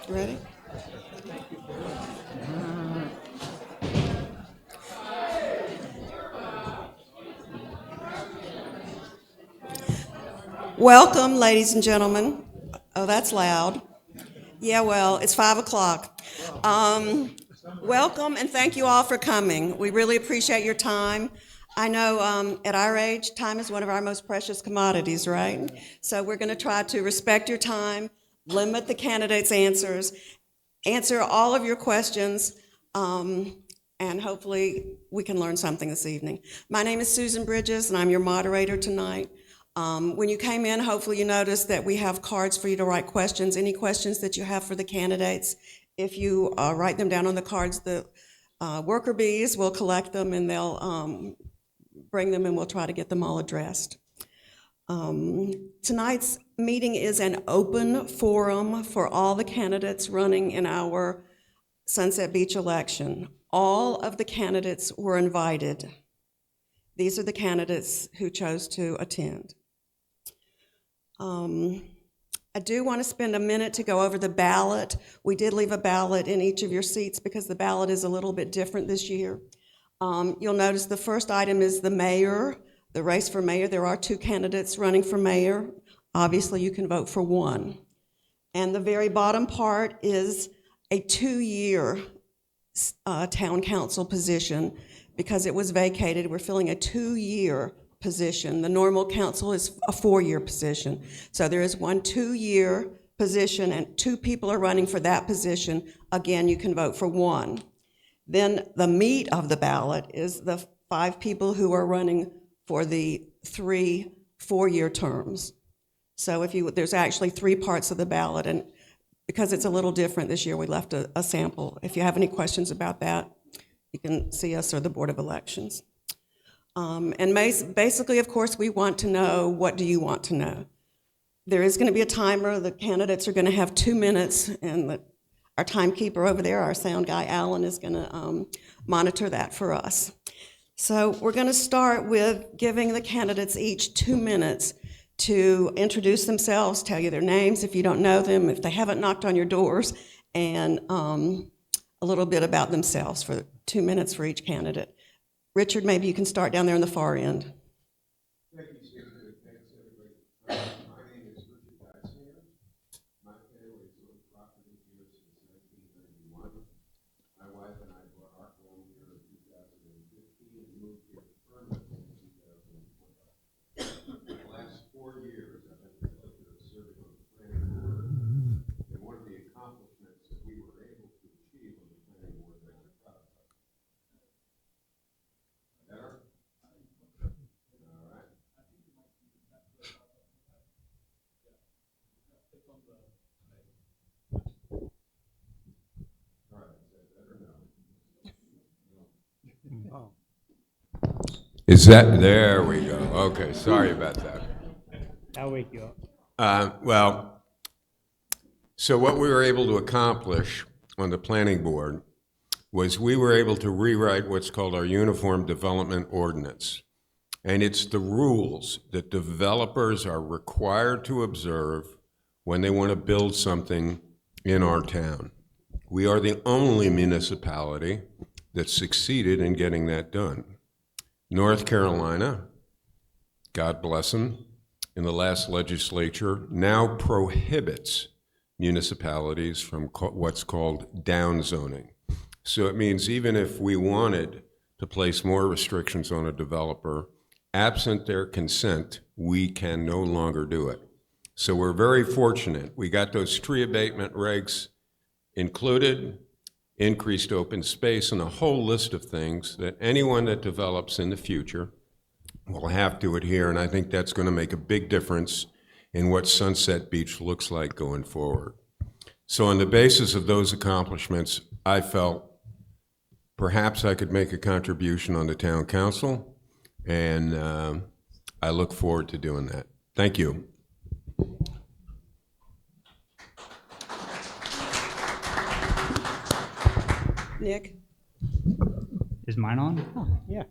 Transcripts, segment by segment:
Ready? Welcome, ladies and gentlemen. Oh, that's loud. Yeah, well, it's 5 o'clock. Welcome and thank you all for coming. We really appreciate your time. I know at our age, time is one of our most precious commodities, right? So we're going to try to respect your time, limit the candidates' answers, answer all of your questions, and hopefully we can learn something this evening. My name is Susan Bridges, and I'm your moderator tonight. When you came in, hopefully you noticed that we have cards for you to write questions. Any questions that you have for the candidates, if you write them down on the cards, the worker bees will collect them and they'll bring them and we'll try to get them all addressed. Tonight's meeting is an open forum for all the candidates running in our Sunset Beach election. All of the candidates were invited. These are the candidates who chose to attend. I do want to spend a minute to go over the ballot. We did leave a ballot in each of your seats because the ballot is a little bit different this year. You'll notice the first item is the mayor, the race for mayor. There are 2 candidates running for mayor. Obviously, you can vote for one. And the very bottom part is a 2-year town council position because it was vacated. We're filling a 2-year position. The normal council is a 4-year position. So there is one 2-year position and 2 people are running for that position. Again, you can vote for one. Then the meat of the ballot is the 5 people who are running for the 3 4-year terms. So there's actually 3 parts of the ballot, and because it's a little different this year, we left a sample. If you have any questions about that, you can see us or the Board of Elections. And basically, of course, we want to know, what do you want to know? There is going to be a timer. The candidates are going to have 2 minutes, and our timekeeper over there, our sound guy, Alan, is going to monitor that for us. So we're going to start with giving the candidates each 2 minutes to introduce themselves, tell you their names if you don't know them, if they haven't knocked on your doors, and a little bit about themselves for 2 minutes for each candidate. Richard, maybe you can start down there on the far end. Thank you, Susan. Thanks, everybody. My name is Richard Geisinger. My family has lived property here since 1991. My wife and I bought our home here in 2015 and moved here permanently in 2020. The last 4 years, I've had the pleasure of serving on the planning board, and one of the accomplishments that we were able to achieve on the planning board that I'm proud of. Better? All right. All right, is that better now? Is that, there we go. Okay, sorry about that. I'll wake you up. So what we were able to accomplish on the planning board was we were able to rewrite what's called our Uniform Development Ordinance. And it's the rules that developers are required to observe when they want to build something in our town. We are the only municipality that succeeded in getting that done. North Carolina, God bless them, in the last legislature now prohibits municipalities from what's called downzoning. So it means even if we wanted to place more restrictions on a developer, absent their consent, we can no longer do it. So we're very fortunate. We got those tree abatement regs included, increased open space, and a whole list of things that anyone that develops in the future will have to adhere, and I think that's going to make a big difference in what Sunset Beach looks like going forward. So on the basis of those accomplishments, I felt perhaps I could make a contribution on the town council, and I look forward to doing that. Thank you. Nick? Is mine on? Oh, yeah.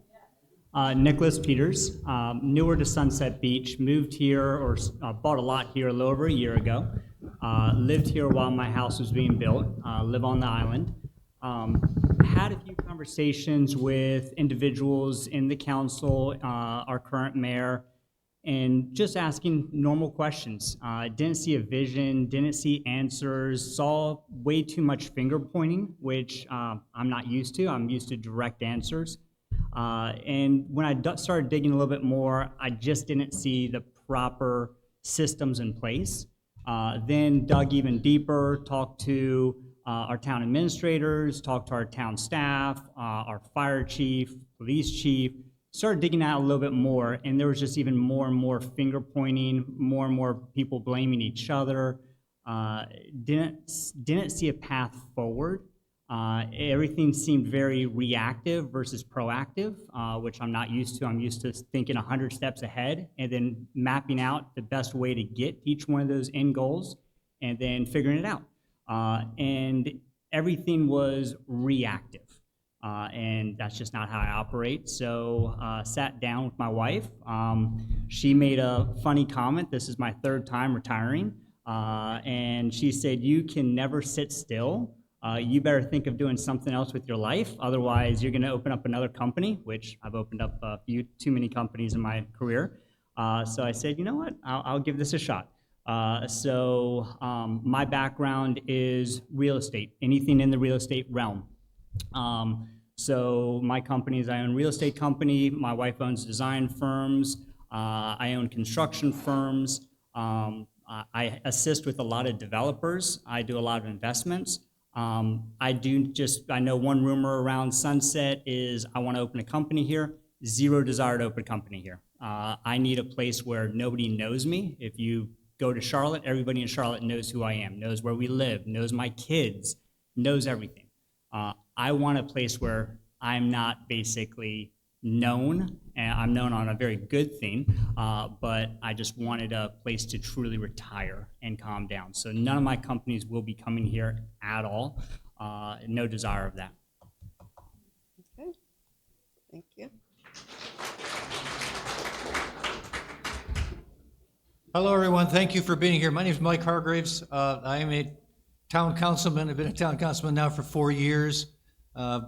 Nicholas Peters, newer to Sunset Beach, moved here or bought a lot here a little over a year ago. Lived here while my house was being built, live on the island. Had a few conversations with individuals in the council, our current mayor, and just asking normal questions. Didn't see a vision, didn't see answers, saw way too much finger pointing, which I'm not used to. I'm used to direct answers. And when I started digging a little bit more, I just didn't see the proper systems in place. Then dug even deeper, talked to our town administrators, talked to our town staff, our fire chief, police chief, started digging out a little bit more, and there was just even more and more finger pointing, more and more people blaming each other. Didn't see a path forward. Everything seemed very reactive versus proactive, which I'm not used to. I'm used to thinking 100 steps ahead and then mapping out the best way to get each one of those end goals and then figuring it out. And everything was reactive. And that's just not how I operate. So sat down with my wife. She made a funny comment. This is my third time retiring. And she said, "You can never sit still. You better think of doing something else with your life. Otherwise, you're going to open up another company," which I've opened up a few too many companies in my career. So I said, you know what? I'll give this a shot. So my background is real estate, anything in the real estate realm. So my company is, I own a real estate company. My wife owns design firms. I own construction firms. I assist with a lot of developers. I do a lot of investments. I know one rumor around Sunset is I want to open a company here. Zero desire to open a company here. I need a place where nobody knows me. If you go to Charlotte, everybody in Charlotte knows who I am, knows where we live, knows my kids, knows everything. I want a place where I'm not basically known, and I'm known on a very good thing, but I just wanted a place to truly retire and calm down. So none of my companies will be coming here at all. No desire of that. Okay, thank you. Hello, everyone. Thank you for being here. My name is Mike Hargraves. I am a town councilman. I've been a town councilman now for 4 years.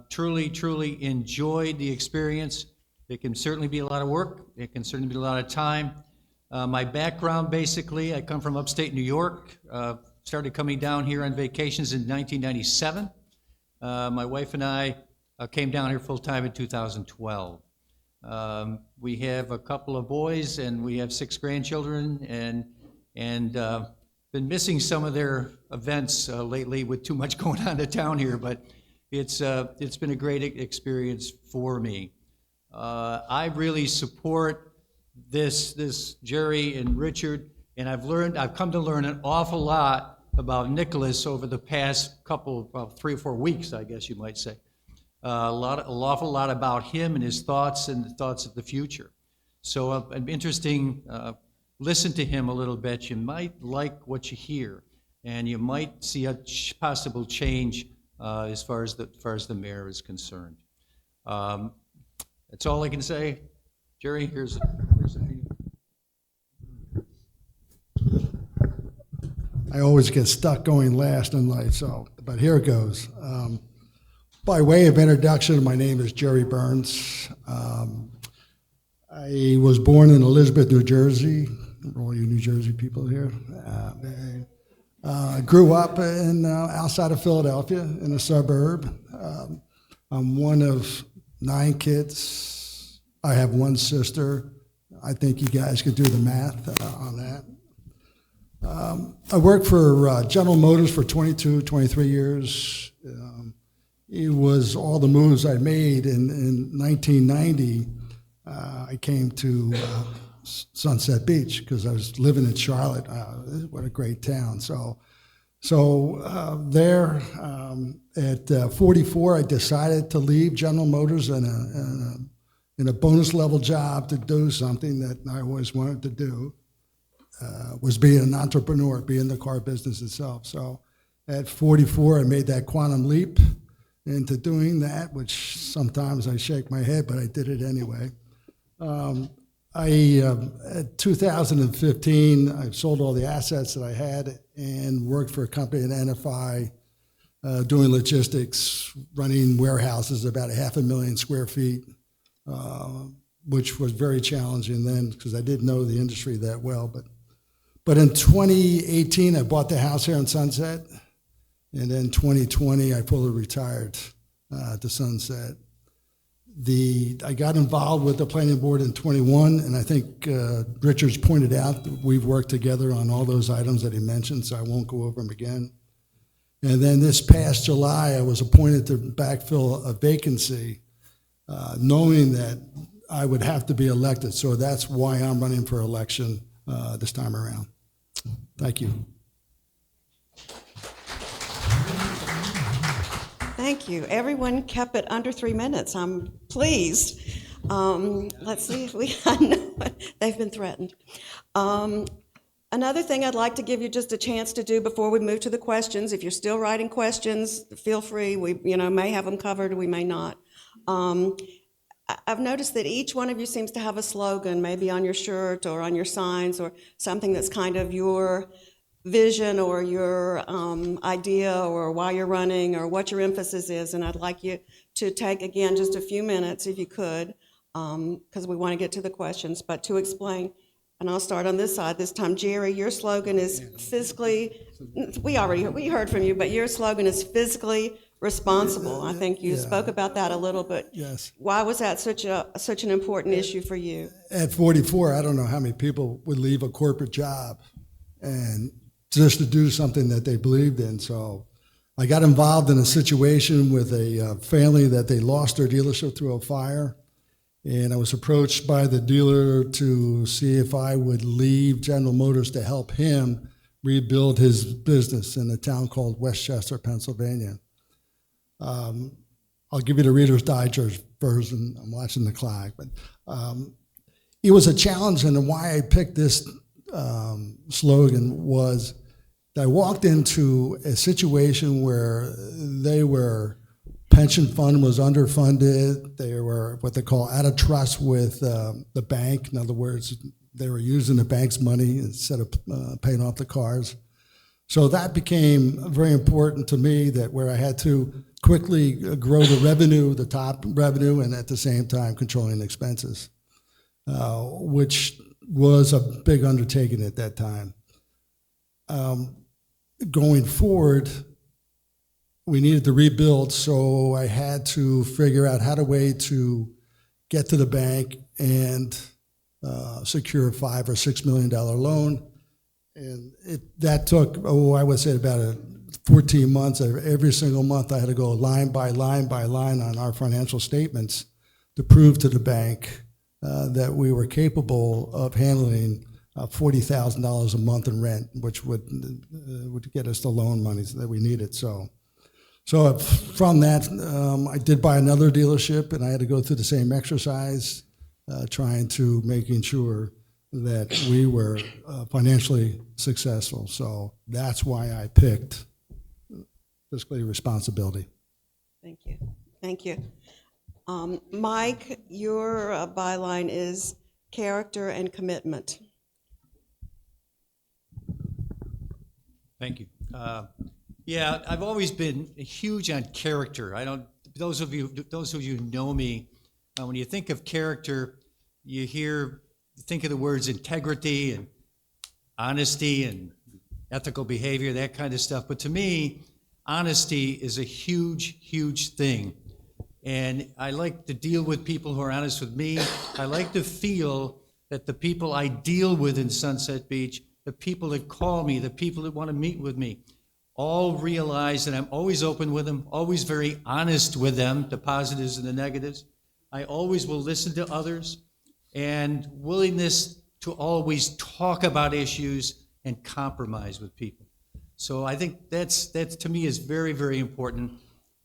Truly enjoyed the experience. It can certainly be a lot of work. It can certainly be a lot of time. My background, basically, I come from upstate New York. Started coming down here on vacations in 1997. My wife and I came down here full-time in 2012. We have a couple of boys, and we have 6 grandchildren, and been missing some of their events lately with too much going on in town here, but it's been a great experience for me. I really support this Jerry and Richard, and I've come to learn an awful lot about Nicholas over the past couple, well, 3 or 4 weeks, I guess you might say. An awful lot about him and his thoughts and the thoughts of the future. So an interesting, listen to him a little bit. You might like what you hear, and you might see a possible change as far as the mayor is concerned. That's all I can say. Jerry, here's the few. I always get stuck going last in life, but here it goes. By way of introduction, my name is Jerry Burns. I was born in Elizabeth, New Jersey, for all you New Jersey people here. I grew up outside of Philadelphia in a suburb. I'm one of 9 kids. I have 1 sister. I think you guys could do the math on that. I worked for General Motors for 23 years. It was all the moves I made. In 1990, I came to Sunset Beach because I was living in Charlotte. What a great town. So there, at 44, I decided to leave General Motors in a bonus level job to do something that I always wanted to do, was being an entrepreneur, be in the car business itself. So at 44, I made that quantum leap into doing that, which sometimes I shake my head, but I did it anyway. At 2015, I sold all the assets that I had and worked for a company at NFI doing logistics, running warehouses about 500,000 square feet, which was very challenging then because I didn't know the industry that well. But in 2018, I bought the house here in Sunset, and then 2020, I fully retired to Sunset. I got involved with the planning board in 21, and I think Richard's pointed out that we've worked together on all those items that he mentioned, so I won't go over them again. And then this past July, I was appointed to backfill a vacancy, knowing that I would have to be elected. So that's why I'm running for election this time around. Thank you. Thank you. Everyone kept it under 3 minutes. I'm pleased. Let's see if I know they've been threatened. Another thing I'd like to give you just a chance to do before we move to the questions, if you're still writing questions, feel free. We may have them covered, we may not. I've noticed that each one of you seems to have a slogan, maybe on your shirt or on your signs or something that's kind of your vision or your idea or why you're running or what your emphasis is. And I'd like you to take, again, just a few minutes, if you could, because we want to get to the questions, but to explain. And I'll start on this side this time. Jerry, your slogan is we heard from you, but your slogan is fiscally responsible. I think you spoke about that a little bit. Yes. Why was that such an important issue for you? At 44, I don't know how many people would leave a corporate job and just to do something that they believed in. So I got involved in a situation with a family that they lost their dealership through a fire. And I was approached by the dealer to see if I would leave General Motors to help him rebuild his business in a town called Westchester, Pennsylvania. I'll give you the Reader's Digest version. I'm watching the clock. But it was a challenge, and why I picked this slogan was that I walked into a situation where pension fund was underfunded. They were what they call out of trust with the bank. In other words, they were using the bank's money instead of paying off the cars. So that became very important to me, that where I had to quickly grow the revenue, the top revenue, and at the same time controlling expenses, which was a big undertaking at that time. Going forward, we needed to rebuild, so I had to figure out how to get to the bank and secure a $5 or $6 million loan. And that took, I would say about 14 months. Every single month I had to go line by line by line on our financial statements to prove to the bank that we were capable of handling $40,000 a month in rent, which would get us the loan monies that we needed. So from that, I did buy another dealership, and I had to go through the same exercise, trying to making sure that we were financially successful. So that's why I picked fiscally responsibility. Thank you. Thank you. Mike, your byline is character and commitment. Thank you. Yeah, I've always been huge on character. Those of you who know me, when you think of character, you think of the words integrity and honesty and ethical behavior, that kind of stuff. But to me, honesty is a huge, huge thing. And I like to deal with people who are honest with me. I like to feel that the people I deal with in Sunset Beach, the people that call me, the people that want to meet with me, all realize that I'm always open with them, always very honest with them, the positives and the negatives. I always will listen to others, and willingness to always talk about issues and compromise with people. So I think that's to me is very, very important.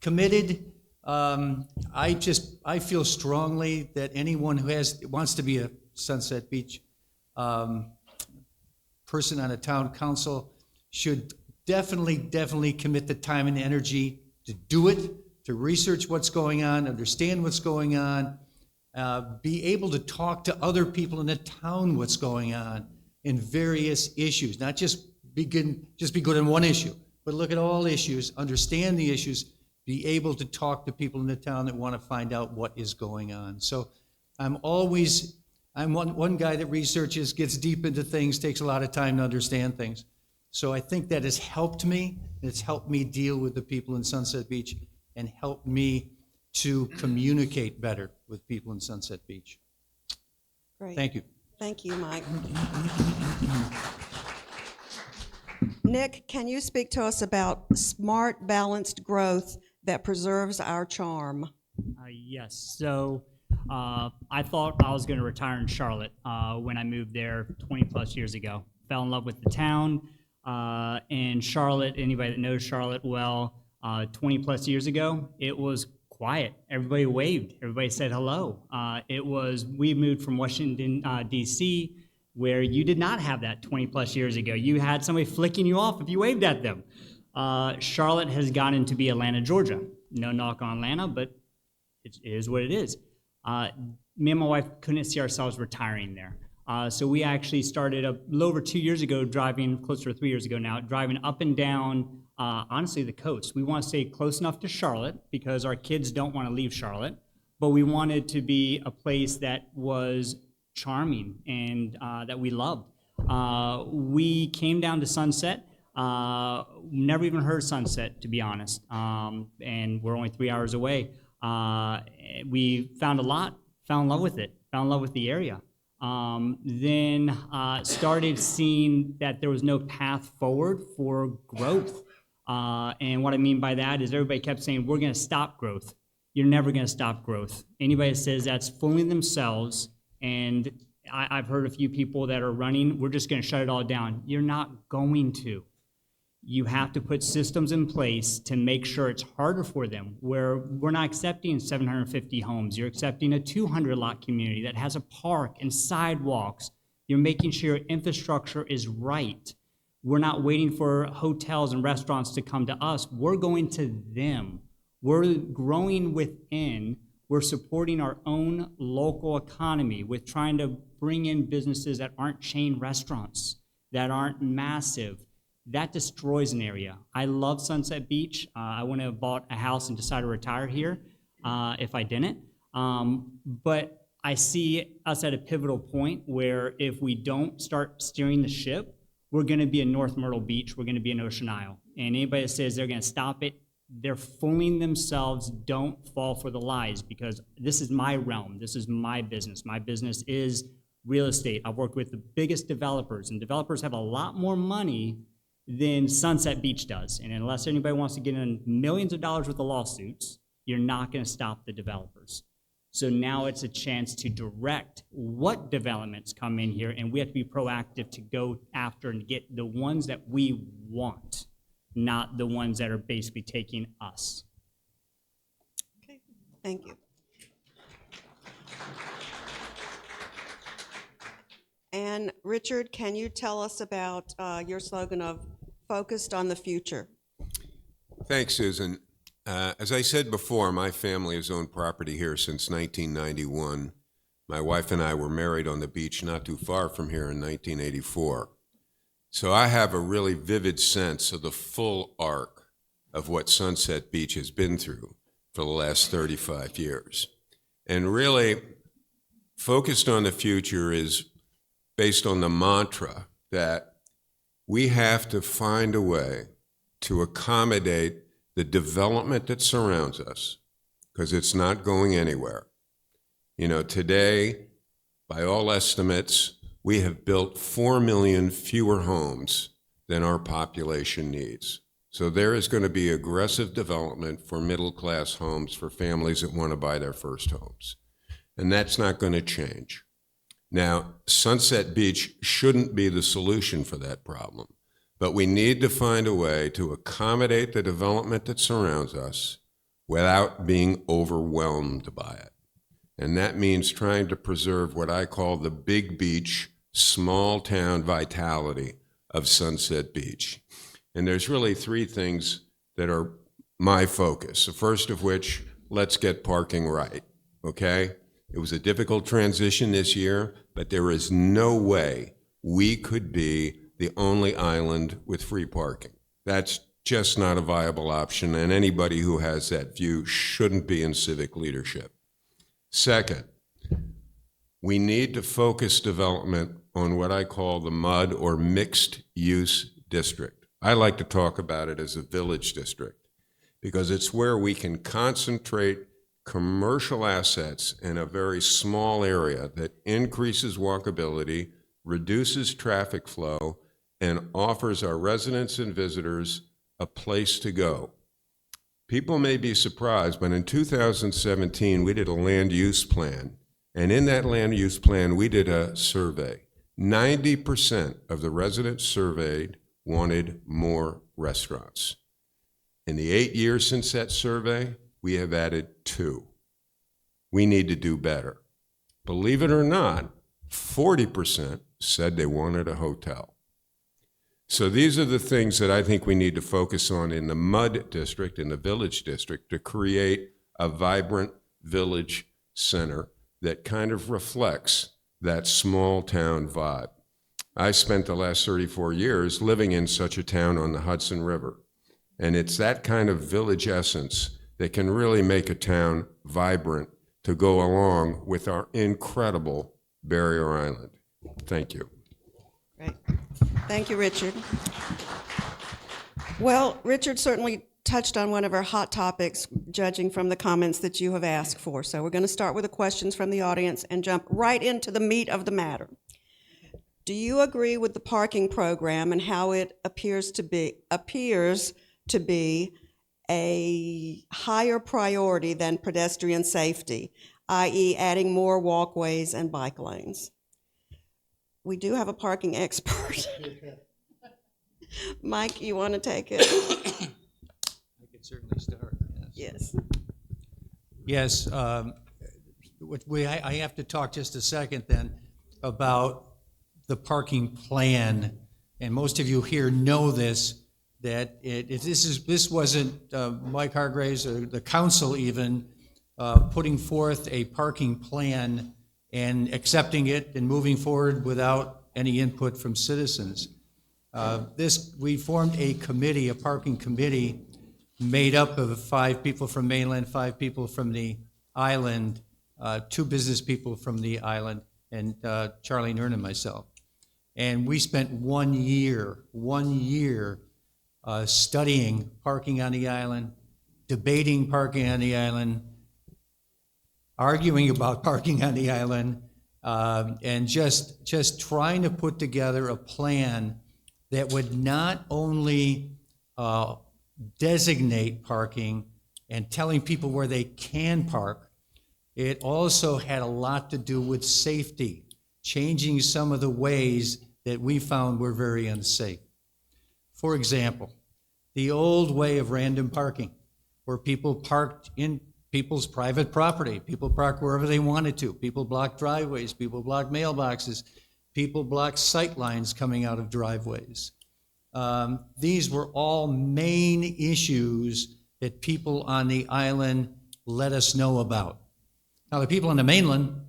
Committed. I feel strongly that anyone who wants to be a Sunset Beach person on a town council should definitely commit the time and energy to do it, to research what's going on, understand what's going on, be able to talk to other people in the town what's going on in various issues, not just be good in one issue, but look at all issues, understand the issues, be able to talk to people in the town that want to find out what is going on. So I'm one guy that researches, gets deep into things, takes a lot of time to understand things. So I think that has helped me. It's helped me deal with the people in Sunset Beach and helped me to communicate better with people in Sunset Beach. Great. Thank you. Thank you, Mike. Nick, can you speak to us about smart, balanced growth that preserves our charm? Yes. So I thought I was going to retire in Charlotte when I moved there 20 plus years ago. Fell in love with the town. And Charlotte, anybody that knows Charlotte well, 20 plus years ago, it was quiet. Everybody waved. Everybody said hello. We moved from Washington, D.C., where you did not have that 20 plus years ago. You had somebody flicking you off if you waved at them. Charlotte has gotten to be Atlanta, Georgia. No knock on Atlanta, but it is what it is. Me and my wife couldn't see ourselves retiring there. So we actually started a little over 2 years ago, closer to 3 years ago now, driving up and down, honestly, the coast. We want to stay close enough to Charlotte because our kids don't want to leave Charlotte, but we wanted to be a place that was charming and that we loved. We came down to Sunset. Never even heard of Sunset, to be honest, and we're only 3 hours away. We found a lot, fell in love with it, fell in love with the area. Then started seeing that there was no path forward for growth. And what I mean by that is everybody kept saying, we're going to stop growth. You're never going to stop growth. Anybody that says that's fooling themselves, and I've heard a few people that are running, we're just going to shut it all down. You're not going to. You have to put systems in place to make sure it's harder for them, where we're not accepting 750 homes. You're accepting a 200-lot community that has a park and sidewalks. You're making sure infrastructure is right. We're not waiting for hotels and restaurants to come to us. We're going to them. We're growing within. We're supporting our own local economy with trying to bring in businesses that aren't chain restaurants, that aren't massive. That destroys an area. I love Sunset Beach. I wouldn't have bought a house and decided to retire here if I didn't. But I see us at a pivotal point where if we don't start steering the ship, we're going to be in North Myrtle Beach. We're going to be in Ocean Isle. And anybody that says they're going to stop it, they're fooling themselves. Don't fall for the lies, because this is my realm. This is my business. My business is real estate. I've worked with the biggest developers, and developers have a lot more money than Sunset Beach does. And unless anybody wants to get in millions of dollars worth of lawsuits, you're not going to stop the developers. So now it's a chance to direct what developments come in here, and we have to be proactive to go after and get the ones that we want, not the ones that are basically taking us. Okay, thank you. And Richard, can you tell us about your slogan of focused on the future? Thanks, Susan. As I said before, my family has owned property here since 1991. My wife and I were married on the beach not too far from here in 1984. So I have a really vivid sense of the full arc of what Sunset Beach has been through for the last 35 years. And really, focused on the future is based on the mantra that we have to find a way to accommodate the development that surrounds us, because it's not going anywhere. You know, today, by all estimates, we have built 4 million fewer homes than our population needs. So there is going to be aggressive development for middle-class homes for families that want to buy their first homes. And that's not going to change. Now, Sunset Beach shouldn't be the solution for that problem, but we need to find a way to accommodate the development that surrounds us without being overwhelmed by it. And that means trying to preserve what I call the big beach, small town vitality of Sunset Beach. And there's really three things that are my focus. The first of which, let's get parking right, okay? It was a difficult transition this year, but there is no way we could be the only island with free parking. That's just not a viable option, and anybody who has that view shouldn't be in civic leadership. Second, we need to focus development on what I call the MUD, or mixed use district. I like to talk about it as a village district because it's where we can concentrate commercial assets in a very small area that increases walkability, reduces traffic flow, and offers our residents and visitors a place to go. People may be surprised, but in 2017, we did a land use plan. And in that land use plan, we did a survey. 90% of the residents surveyed wanted more restaurants. In the 8 years since that survey, we have added 2. We need to do better. Believe it or not, 40% said they wanted a hotel. So these are the things that I think we need to focus on in the MUD district, in the village district, to create a vibrant village center that kind of reflects that small town vibe. I spent the last 34 years living in such a town on the Hudson River. And it's that kind of village essence that can really make a town vibrant to go along with our incredible barrier island. Thank you. Great. Thank you, Richard. Well, Richard certainly touched on one of our hot topics, judging from the comments that you have asked for. So we're going to start with the questions from the audience and jump right into the meat of the matter. Do you agree with the parking program and how it appears to be a higher priority than pedestrian safety, i.e. adding more walkways and bike lanes? We do have a parking expert. Mike, you want to take it? I could certainly start, yes. Yes. Yes, I have to talk just a second then about the parking plan. And most of you here know this, that this wasn't Mike Hargraves or the council even putting forth a parking plan and accepting it and moving forward without any input from citizens. We formed a committee, a parking committee, made up of 5 people from mainland, 5 people from the island, 2 business people from the island, and Charlie Nern and myself. And we spent 1 year studying parking on the island, debating parking on the island, arguing about parking on the island, and just trying to put together a plan that would not only designate parking and telling people where they can park, it also had a lot to do with safety, changing some of the ways that we found were very unsafe. For example, the old way of random parking, where people parked in people's private property. People parked wherever they wanted to. People blocked driveways. People blocked mailboxes. People blocked sight lines coming out of driveways. These were all main issues that people on the island let us know about. Now, the people on the mainland,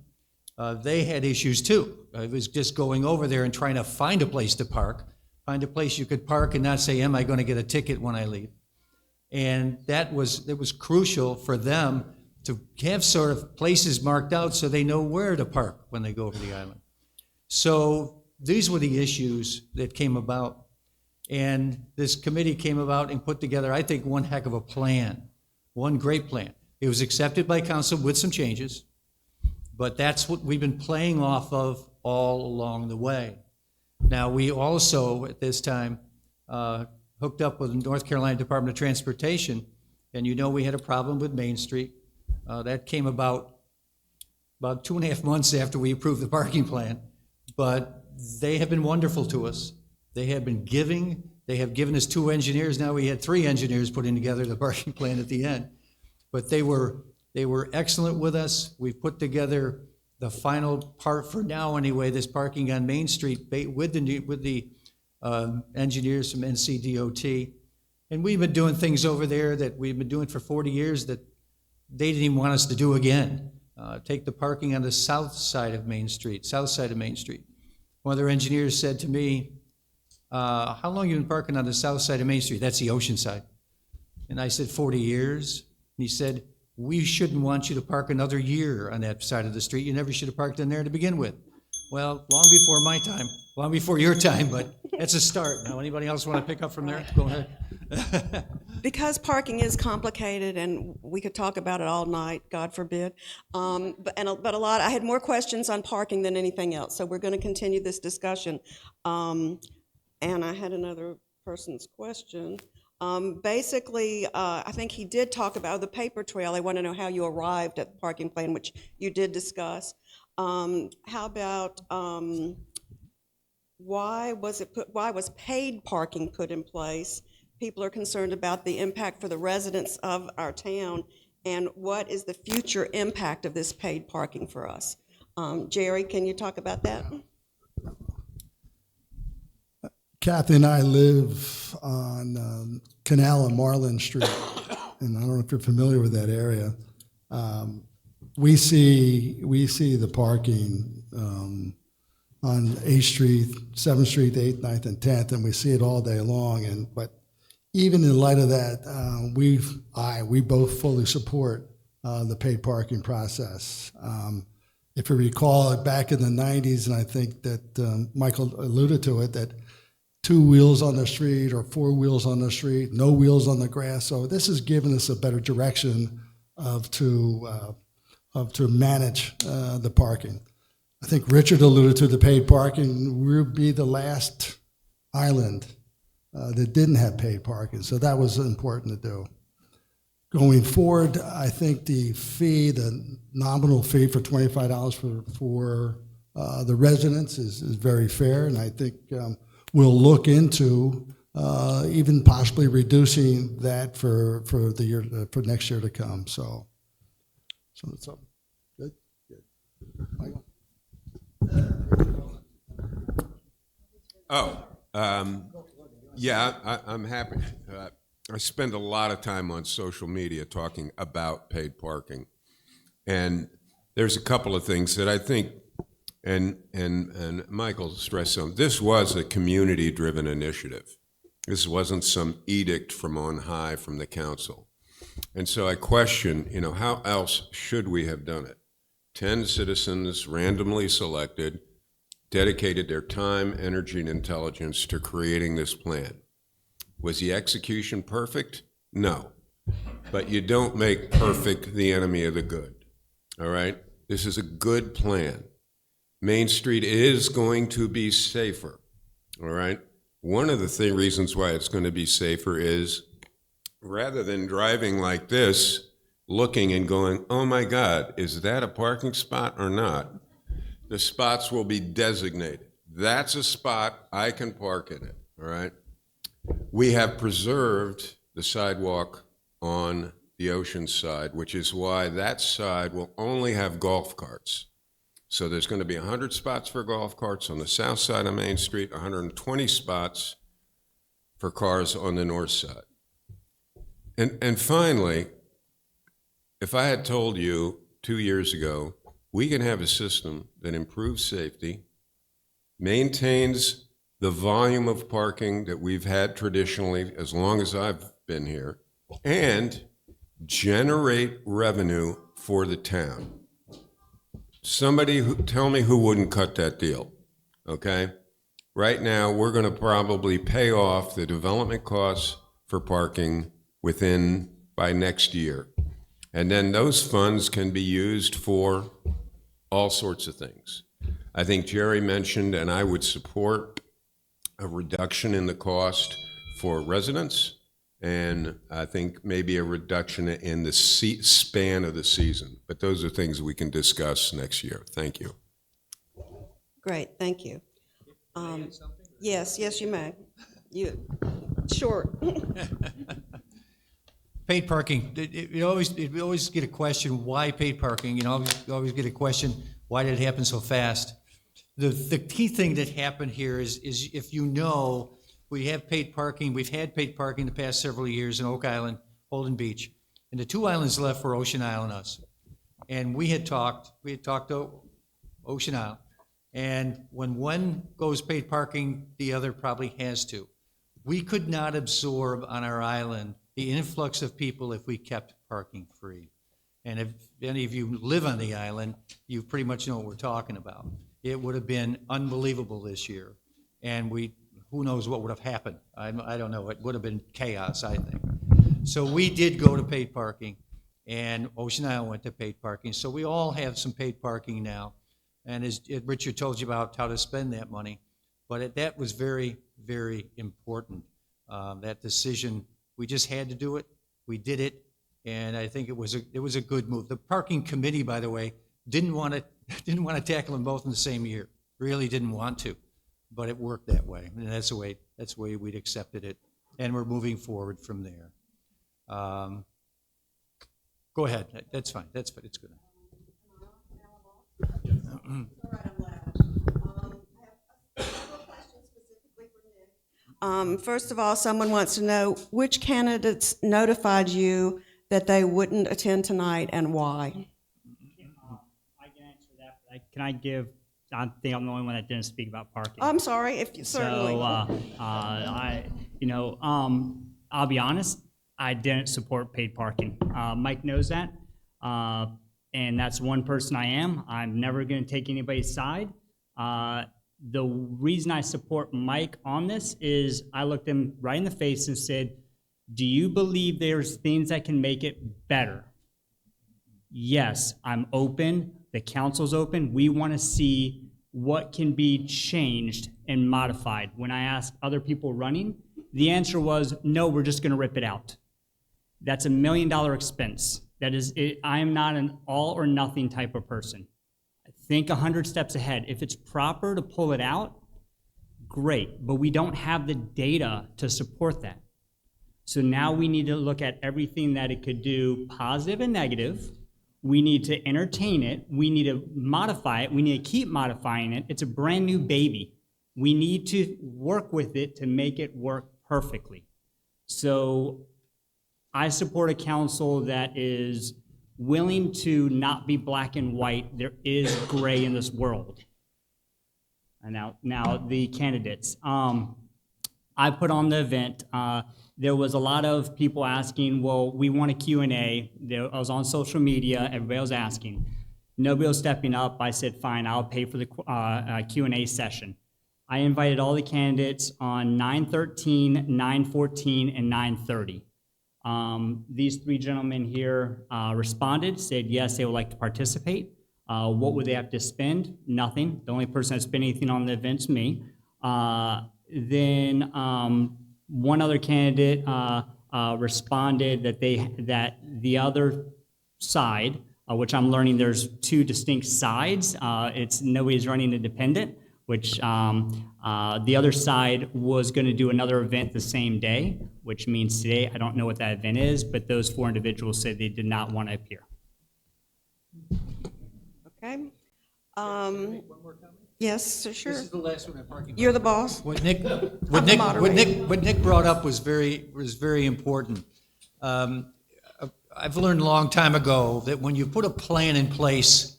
they had issues too. It was just going over there and trying to find a place to park, find a place you could park and not say, am I going to get a ticket when I leave? And it was crucial for them to have sort of places marked out so they know where to park when they go over the island. So these were the issues that came about. And this committee came about and put together, I think, one heck of a plan, one great plan. It was accepted by council with some changes, but that's what we've been playing off of all along the way. Now, we also, at this time, hooked up with the North Carolina Department of Transportation, and you know we had a problem with Main Street. That came about 2.5 months after we approved the parking plan, but they have been wonderful to us. They have been giving. They have given us 2 engineers. Now we had 3 engineers putting together the parking plan at the end. But they were excellent with us. We put together the final part for now anyway, this parking on Main Street with the engineers from NCDOT. And we've been doing things over there that we've been doing for 40 years that they didn't even want us to do again. take the parking on the south side of Main Street, One of their engineers said to me, how long have you been parking on the south side of Main Street? That's the ocean side. And I said, 40 years. And he said, we shouldn't want you to park another year on that side of the street. You never should have parked in there to begin with. Well, long before my time, long before your time, but that's a start. Now, anybody else want to pick up from there? Go ahead. Because parking is complicated, and we could talk about it all night, God forbid. But I had more questions on parking than anything else, so we're going to continue this discussion. And I had another person's question. Basically, I think he did talk about the paper trail. I want to know how you arrived at the parking plan, which you did discuss. How about why was paid parking put in place? People are concerned about the impact for the residents of our town, and what is the future impact of this paid parking for us? Jerry, can you talk about that? Kathy and I live on Canal and Marlin Street, and I don't know if you're familiar with that area. We see the parking on 8th Street, 7th Street, 8th, 9th, and 10th, and we see it all day long. But even in light of that, we both fully support the paid parking process. If you recall, back in the 90s, and I think that Michael alluded to it, that 2 wheels on the street or 4 wheels on the street, no wheels on the grass. So this has given us a better direction to manage the parking. I think Richard alluded to the paid parking. We'll be the last island that didn't have paid parking, so that was important to do. Going forward, I think the nominal fee for $25 for the residents is very fair, and I think we'll look into even possibly reducing that for next year to come. So that's all. Good. Michael? I'm happy. I spend a lot of time on social media talking about paid parking, and there's a couple of things that I think, and Michael stressed some. This was a community-driven initiative. This wasn't some edict from on high from the council, and so I question, how else should we have done it? 10 citizens randomly selected, dedicated their time, energy, and intelligence to creating this plan. Was the execution perfect? No. But you don't make perfect the enemy of the good, all right? This is a good plan. Main Street is going to be safer, all right? One of the reasons why it's going to be safer is rather than driving like this, looking and going, oh my God, is that a parking spot or not? The spots will be designated. That's a spot, I can park in it, all right? We have preserved the sidewalk on the ocean side, which is why that side will only have golf carts. So there's going to be 100 spots for golf carts on the south side of Main Street, 120 spots for cars on the north side. And finally, if I had told you 2 years ago, we can have a system that improves safety, maintains the volume of parking that we've had traditionally as long as I've been here, and generate revenue for the town. Tell me who wouldn't cut that deal, okay? Right now, we're going to probably pay off the development costs for parking by next year. And then those funds can be used for all sorts of things. I think Jerry mentioned, and I would support, a reduction in the cost for residents, and I think maybe a reduction in the span of the season. But those are things we can discuss next year. Thank you. Great, thank you. Yes, you may. Short. Paid parking, we always get a question, why paid parking? You always get a question, why did it happen so fast? The key thing that happened here is if we have paid parking, we've had paid parking the past several years in Oak Island, Holden Beach, and the 2 islands left were Ocean Isle and us. And we had talked to Ocean Isle, and when one goes paid parking, the other probably has to. We could not absorb on our island the influx of people if we kept parking free. And if any of you live on the island, you pretty much know what we're talking about. It would have been unbelievable this year. And who knows what would have happened. I don't know. It would have been chaos, I think. So we did go to paid parking, and Ocean Isle went to paid parking. So we all have some paid parking now. And as Richard told you about how to spend that money, but that was very, very important. That decision, we just had to do it. We did it, and I think it was a good move. The parking committee, by the way, didn't want to tackle them both in the same year. Really didn't want to, but it worked that way, and that's the way we'd accepted it, and we're moving forward from there. Go ahead. That's fine. That's fine. It's good. First of all, someone wants to know which candidates notified you that they wouldn't attend tonight and why? I can answer that, but can I give, I think I'm the only one that didn't speak about parking. I'm sorry, if you certainly. I'll be honest, I didn't support paid parking. Mike knows that, and that's one person I am. I'm never going to take anybody's side. The reason I support Mike on this is I looked him right in the face and said, do you believe there's things that can make it better? Yes, I'm open. The council's open. We want to see what can be changed and modified. When I asked other people running, the answer was, no, we're just going to rip it out. That's $1 million expense. That is, I am not an all or nothing type of person. Think 100 steps ahead. If it's proper to pull it out, great, but we don't have the data to support that. So now we need to look at everything that it could do, positive and negative. We need to entertain it. We need to modify it. We need to keep modifying it. It's a brand new baby. We need to work with it to make it work perfectly. So I support a council that is willing to not be black and white. There is gray in this world. And now the candidates. I put on the event. There was a lot of people asking, well, we want a Q&A. I was on social media. Everybody was asking. Nobody was stepping up. I said, fine, I'll pay for the Q&A session. I invited all the candidates on 9/13, 9/14, and 9/30. These three gentlemen here responded, said yes, they would like to participate. What would they have to spend? Nothing. The only person that spent anything on the event's me. Then one other candidate responded that the other side, which I'm learning there's two distinct sides. It's nobody's running independent, which the other side was going to do another event the same day, which means today, I don't know what that event is, but those four individuals said they did not want to appear. Okay. Yes, sure. This is the last one on parking. You're the boss. What Nick moderator. brought up was very important. I've learned a long time ago that when you put a plan in place,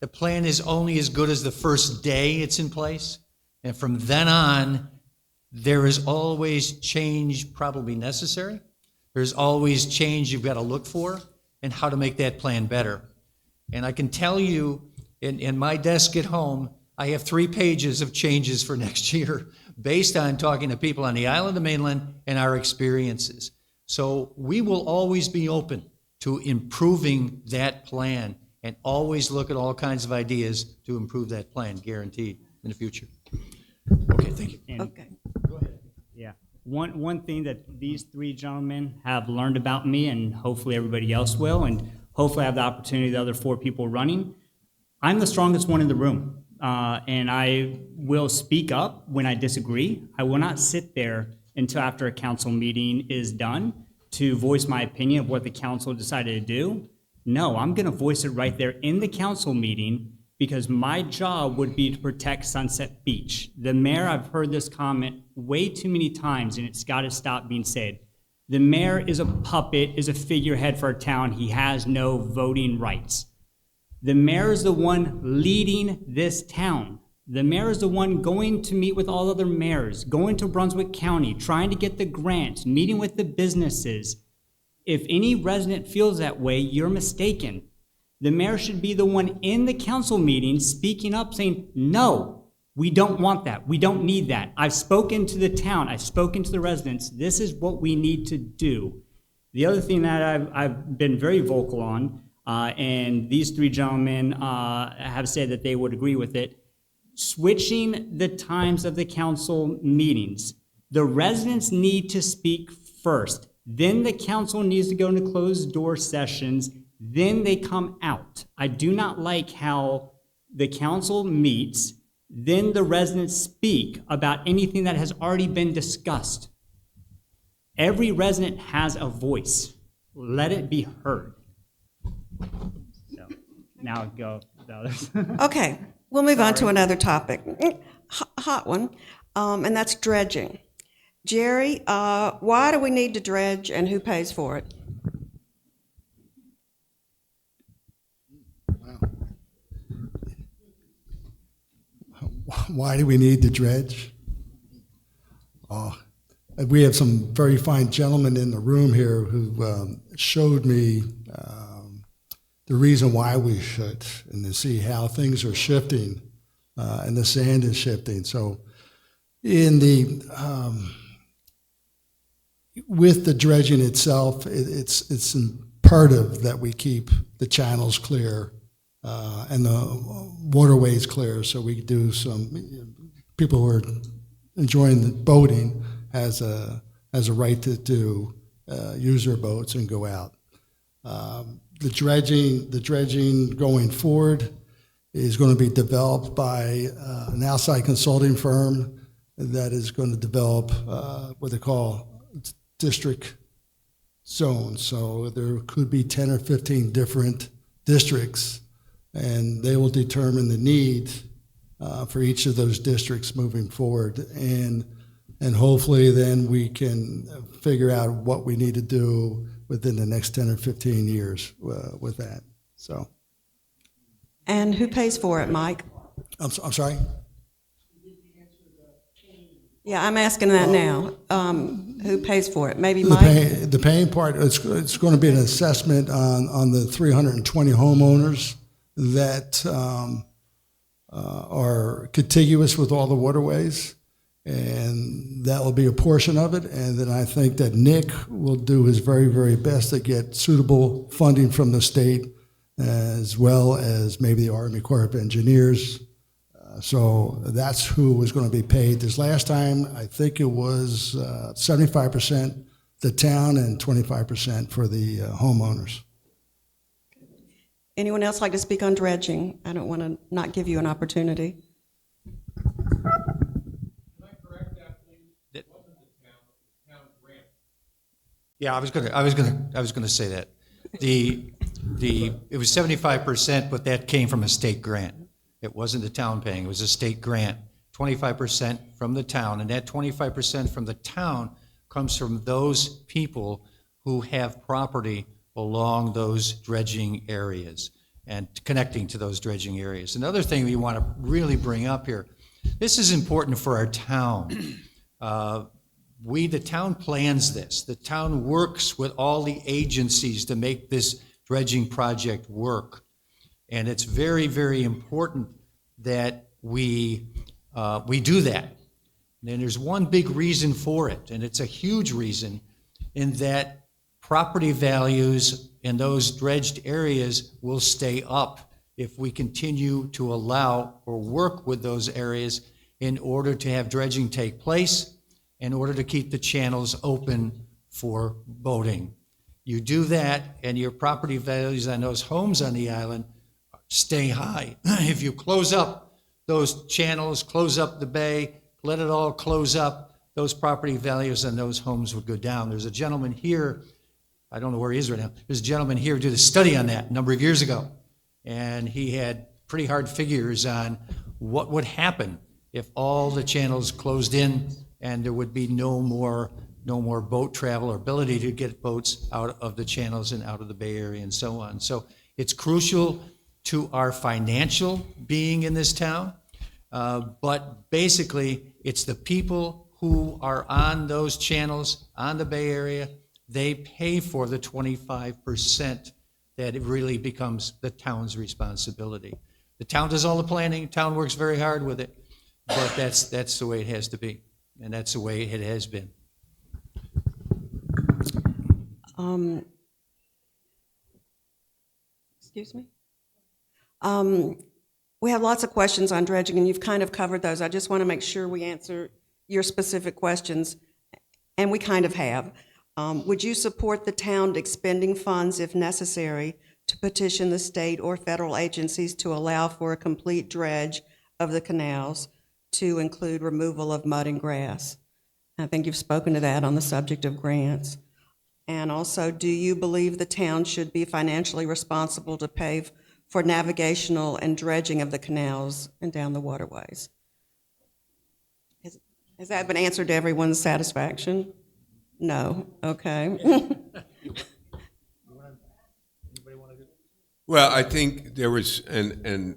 the plan is only as good as the first day it's in place. And from then on, there is always change probably necessary. There's always change you've got to look for and how to make that plan better. And I can tell you, in my desk at home, I have 3 pages of changes for next year based on talking to people on the island, the mainland, and our experiences. So we will always be open to improving that plan and always look at all kinds of ideas to improve that plan, guaranteed, in the future. Okay, thank you. And, Okay. Go ahead. yeah, one thing that these three gentlemen have learned about me, and hopefully everybody else will, and hopefully I have the opportunity, the other 4 people running, I'm the strongest one in the room. And I will speak up when I disagree. I will not sit there until after a council meeting is done to voice my opinion of what the council decided to do. No, I'm going to voice it right there in the council meeting because my job would be to protect Sunset Beach. The mayor, I've heard this comment way too many times, and it's got to stop being said. The mayor is a puppet, is a figurehead for our town. He has no voting rights. The mayor is the one leading this town. The mayor is the one going to meet with all other mayors, going to Brunswick County, trying to get the grants, meeting with the businesses. If any resident feels that way, you're mistaken. The mayor should be the one in the council meeting speaking up, saying, no, we don't want that. We don't need that. I've spoken to the town. I've spoken to the residents. This is what we need to do. The other thing that I've been very vocal on, and these three gentlemen have said that they would agree with it, switching the times of the council meetings. The residents need to speak first. Then the council needs to go into closed door sessions. Then they come out. I do not like how the council meets, then the residents speak about anything that has already been discussed. Every resident has a voice. Let it be heard. So, now go the others. Okay, we'll move on to another topic. Hot one, and that's dredging. Jerry, why do we need to dredge and who pays for it? Why do we need to dredge? We have some very fine gentlemen in the room here who showed me the reason why we should, and to see how things are shifting and the sand is shifting. So in the with the dredging itself, it's imperative that we keep the channels clear and the waterways clear, so we do some, people who are enjoying the boating has a right to use their boats and go out. The dredging going forward is going to be developed by an outside consulting firm that is going to develop what they call district zones. So there could be 10 or 15 different districts, and they will determine the need for each of those districts moving forward. And hopefully then we can figure out what we need to do within the next 10 or 15 years with that. So. And who pays for it, Mike? I'm sorry? Yeah, I'm asking that now. Who pays for it? Maybe Mike? The paying part, it's going to be an assessment on the 320 homeowners that are contiguous with all the waterways, and that will be a portion of it. And then I think that Nick will do his very, very best to get suitable funding from the state, as well as maybe the Army Corps of Engineers. So that's who was going to be paid. This last time, I think it was 75% the town and 25% for the homeowners. Anyone else like to speak on dredging? I don't want to not give you an opportunity. Yeah, I was gonna say that. It was 75%, but that came from a state grant. It wasn't the town paying, it was a state grant. 25% from the town, and that 25% from the town comes from those people who have property along those dredging areas and connecting to those dredging areas. Another thing we want to really bring up here, this is important for our town. The town plans this. The town works with all the agencies to make this dredging project work. And it's very, very important that we do that. And there's one big reason for it, and it's a huge reason, in that property values in those dredged areas will stay up if we continue to allow or work with those areas in order to have dredging take place, in order to keep the channels open for boating. You do that, and your property values on those homes on the island stay high. If you close up those channels, close up the bay, let it all close up, those property values on those homes would go down. There's a gentleman here, I don't know where he is right now, there's a gentleman here who did a study on that a number of years ago, and he had pretty hard figures on what would happen if all the channels closed in and there would be no more boat travel or ability to get boats out of the channels and out of the Bay Area and so on. So it's crucial to our financial being in this town. But basically, it's the people who are on those channels, on the Bay Area, they pay for the 25% that it really becomes the town's responsibility. The town does all the planning, town works very hard with it, but that's the way it has to be, and that's the way it has been. Excuse me? We have lots of questions on dredging, and you've kind of covered those. I just want to make sure we answer your specific questions, and we kind of have. Would you support the town expending funds, if necessary, to petition the state or federal agencies to allow for a complete dredge of the canals to include removal of mud and grass? I think you've spoken to that on the subject of grants. And also, do you believe the town should be financially responsible to pay for navigational and dredging of the canals and down the waterways? Has that been answered to everyone's satisfaction? No, okay. Well, I think there was, and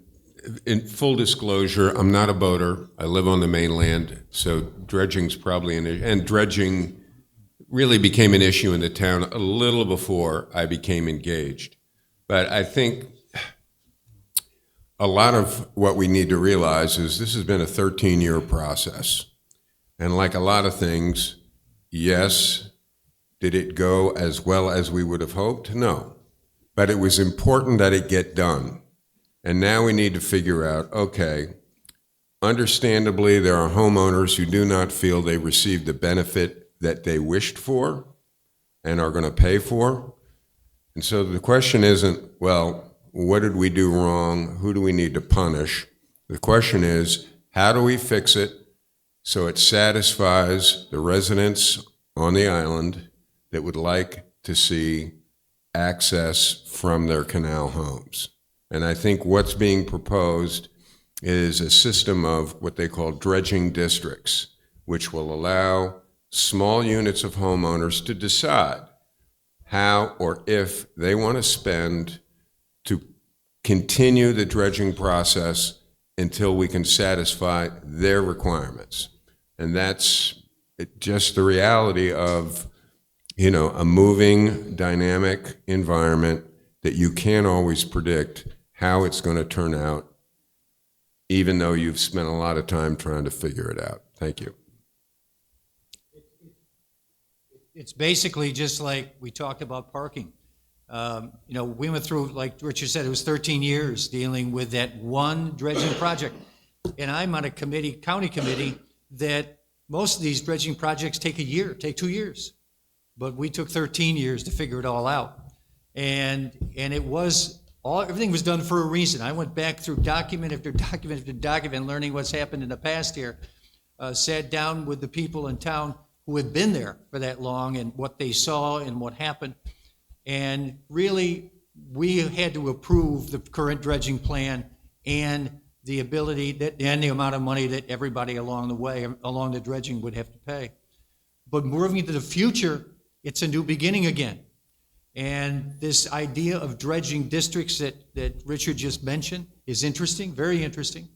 in full disclosure, I'm not a boater. I live on the mainland, so dredging's probably an issue. And dredging really became an issue in the town a little before I became engaged. But I think a lot of what we need to realize is this has been a 13-year process. And like a lot of things, yes, did it go as well as we would have hoped? No. But it was important that it get done. And now we need to figure out, okay, understandably, there are homeowners who do not feel they received the benefit that they wished for and are going to pay for. And so the question isn't, well, what did we do wrong? Who do we need to punish? The question is, how do we fix it so it satisfies the residents on the island that would like to see access from their canal homes? And I think what's being proposed is a system of what they call dredging districts, which will allow small units of homeowners to decide how or if they want to spend to continue the dredging process until we can satisfy their requirements. And that's just the reality of, you know, a moving, dynamic environment that you can't always predict how it's going to turn out, even though you've spent a lot of time trying to figure it out. Thank you. It's basically just like we talked about parking. We went through, like Richard said, it was 13 years dealing with that one dredging project. And I'm on a committee, county committee, that most of these dredging projects take 2 years. But we took 13 years to figure it all out. And it was, everything was done for a reason. I went back through document after document after document, learning what's happened in the past here. Sat down with the people in town who had been there for that long and what they saw and what happened. And really, we had to approve the current dredging plan and the ability that, and the amount of money that everybody along the way, along the dredging would have to pay. But moving into the future, it's a new beginning again. And this idea of dredging districts that Richard just mentioned is interesting, very interesting.